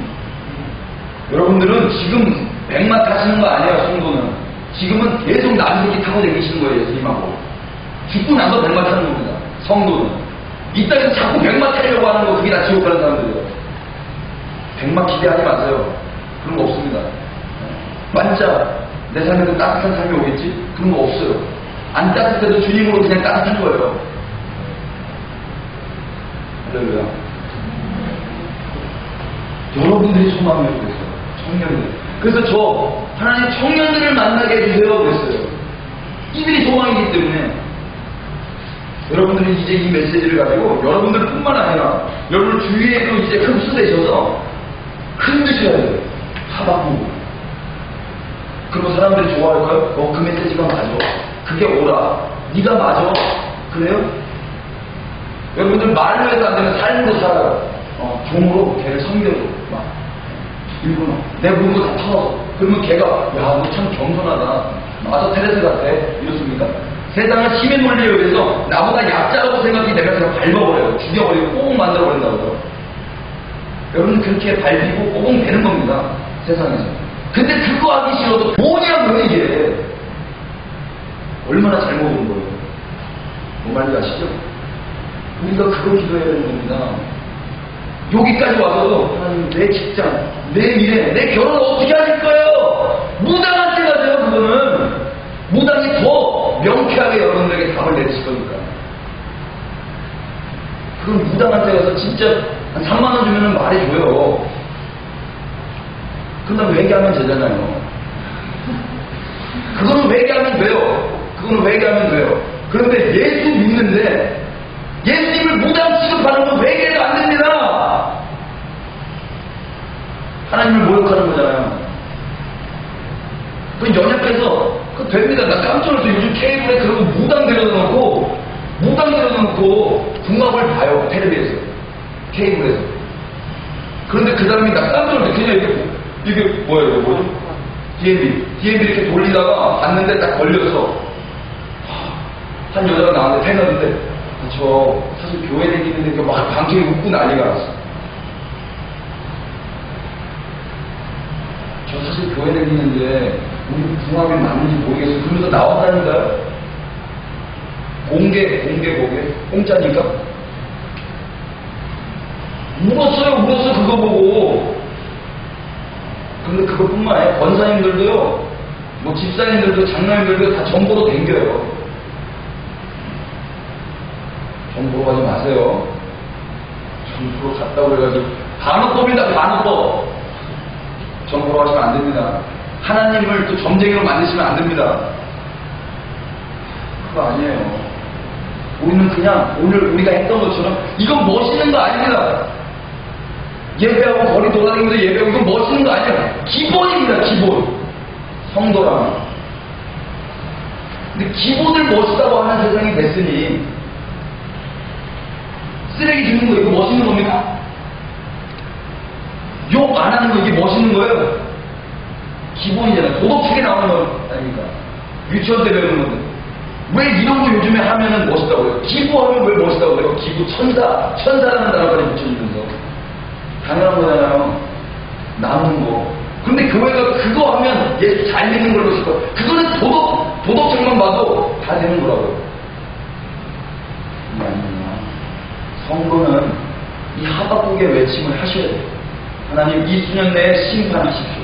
여러분들은 지금 백마 타시는 거 아니에요. 성도는. 지금은 계속 나귀 새끼 타고 다니시는 거예요. 예수님하고. 죽고 나서 백마 타는 겁니다. 성도는. 이 땅에서 자꾸 백마 타려고 하는 거 그게 다 지옥 가는 사람들이에요. 백마 기대하지 마세요. 그런 거 없습니다. 만짜 내 삶에도 따뜻한 삶이 오겠지? 그런 거 없어요. 안 따뜻해도 주님으로 그냥 따뜻한 거예요. 할렐루야. 여러분들이 소망을 그랬어요. 청년들. 그래서 저 하나님 청년들을 만나게 해주세요 그랬어요. 이들이 소망이기 때문에 여러분들은 이제 이 메시지를 가지고 여러분들 뿐만 아니라 여러분 주위에도 이제 흡수되셔서 흔드셔야 돼요. 하박국. 그리고 사람들이 좋아할까요? 그 메시지가 맞아. 그게 오라. 네가 맞아. 그래요? 여러분들 말로 해서 안 되면 삶으로 살아요. 종으로 걔를 섬겨줘. 막 일부러 내 물고 다 털어. 그러면 걔가 야 너 참 겸손하다. 맞아 테레스 같아. 이렇습니까? 세상은 힘의 논리에 의해서 나보다 약자라고 생각이 되면 그냥 밟아버려요. 죽여버리고 꽁 만들어버린다고요. 여러분 그렇게 밟히고 꽁 되는 겁니다. 세상에서. 근데 그거 하기 싫어도 뭐냐고요 이게. 얼마나 잘못 온 거예요. 뭐 말인지 아시죠? 우리가 그거 기도해야 되는 겁니다. 여기까지 와서도 하나님 내 직장, 내 미래, 내 결혼 어떻게 하실 거예요? 무당한테 가세요. 그거는 무당이 더 명쾌하게 여러분들에게 답을 내실 거니까. 그럼 무당한테 가서 진짜 한 3만 원 주면은 말해줘요. 그럼 외계하면 되잖아요. 그거는 외계하면 돼요. 그거는 외계하면 돼요. 그런데 예수 믿는데 예수님을 무당 취급하는 건 외계해도 안 됩니다. 하나님을 모욕하는 거잖아요. 그 연약해서 그 됩니다. 나 깜짝 놀라서 요즘 케이블에 그러고 무당 들여놓고 궁합을 봐요. 텔레비에서 케이블에서. 그런데 그 사람이 나 깜짝 놀라서 그냥 이게 뭐예요? 뭐죠? DMB 이렇게 돌리다가 봤는데 딱 걸려서 한 여자가 나한테 패놨는데 저 사실 교회 다니는데 막 방송에 웃고 난리가 났어. 저 사실 교회 다니는데 우리 궁합이 맞는지 모르겠어. 그러면서 나왔다니까요. 공개 공짜니까. 울었어요 그거 보고. 근데 그것뿐만 아니라 권사님들도요, 뭐 집사님들도 장로님들도 다 정보로 댕겨요. 정보로 가지 마세요. 정보로 갔다고 해가지고 반어법이다. 반어법. 정보로 가시면 안 됩니다. 하나님을 또 점쟁이로 만드시면 안 됩니다. 그거 아니에요. 우리는 그냥 오늘 우리가 했던 것처럼 이건 멋있는 거 아닙니다. 예배하고 거리 돌아다니면서 예배하고 이건 멋있는 거 아니에요. 기본입니다. 기본. 성도라면. 근데 기본을 멋있다고 하는 세상이 됐으니 쓰레기 줍는 거 이거 멋있는 겁니까? 욕 안 하는 거 이게 멋있는 거예요? 기본이잖아요. 도덕책에 나오는 거 아닙니까? 유치원 때 배우는 건데. 왜 이런 거 요즘에 하면은 멋있다고 해요? 기부하면 왜 멋있다고 해요? 기부 천사라는 단어까지 붙여주면서. 당연한 거잖아요. 나누는 거. 근데 교회가 그거 하면 예수 잘 믿는 걸로 싶어. 그거는 도덕책만 봐도 다 되는 거라고요. 이게 아니구나. 성도는 이 하박국의 외침을 하셔야 돼요. 하나님 이 수년 내에 심판하십시오.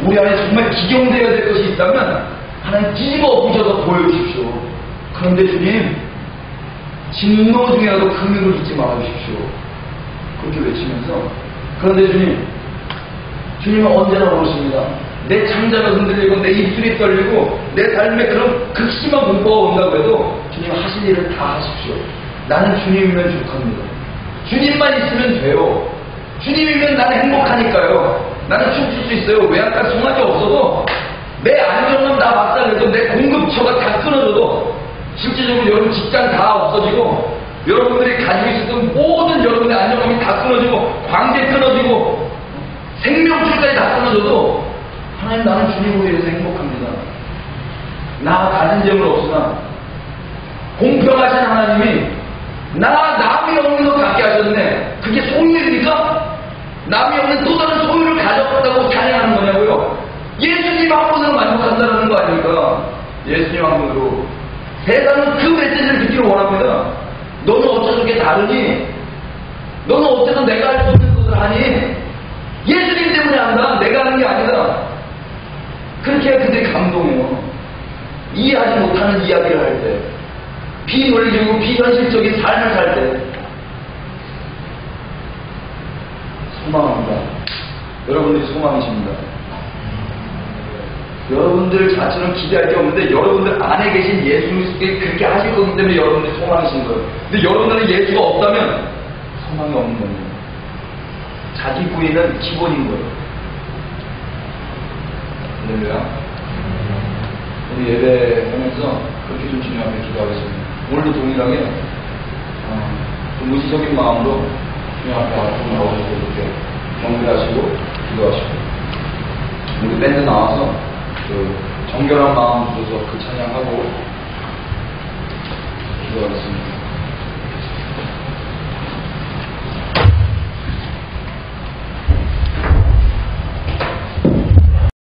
우리 안에 정말 기경되어야 될 것이 있다면 하나님 뒤집어 엎으셔서 보여주십시오. 그런데 주님 진노 중에라도 금융을 잊지 말아주십시오. 그렇게 외치면서 그런데 주님은 언제나 모르십니다. 내 창자가 흔들리고 내 입술이 떨리고 내 삶에 그런 극심한 공포가 온다고 해도 주님 하실 일을 다 하십시오. 나는 주님이면 족합니다. 주님만 있으면 돼요. 주님이면 나는 행복하니까요. 나는 춤출 수 있어요. 외양간 송아지 없어도 내 안정은 다 박살내도 내 공급처가 다 끊어져도 실질적으로 여러분 직장 다 없어지고 여러분들이 가지고 있었던 모든 여러분의 안정감이 다 끊어지고 광재 끊어지고 생명줄까지 다 끊어져도 하나님 나는 주님으로 인해서 행복합니다. 나 가진 재물 없으나 공평하신 하나님이 남이 없는 것 갖게 하셨네. 그게 소유입니까? 남이 없는 또 다른 소유를 가져갔다고 찬양하는 거냐고요. 예수님 한 분으로 만족한다는 거 아닙니까? 예수님 한 분으로. 세상은 그 메시지를 듣기를 원합니다. 너는 어째서 그게 다르니? 너는 어째서 내가 할 수 없는 것을 하니? 예수님 때문에 한다. 내가 하는 게 아니다. 그렇게 해야 그들이 감동해요. 이해하지 못하는 이야기를 할 때, 비논리적이고 비현실적인 삶을 살 때 소망합니다. 여러분들이 소망이십니다. 여러분들 자체는 기대할 게 없는데 여러분들 안에 계신 예수님께 그렇게 하실 거기 때문에 여러분들이 소망이신 거예요. 근데 여러분들은 예수가 없다면 소망이 없는 겁니다. 자기 부인은 기본인 거예요. 할렐루야. 우리 예배하면서 그렇게 좀 주님 앞에 기도하겠습니다. 오늘도 동일하게 좀 무지적인 마음으로 주님 앞에 앞으로 나오셔서 이렇게 경배하시고 기도하시고 우리 밴드 나와서 그 정결한 마음 주셔서 그 찬양하고 기도하겠습니다.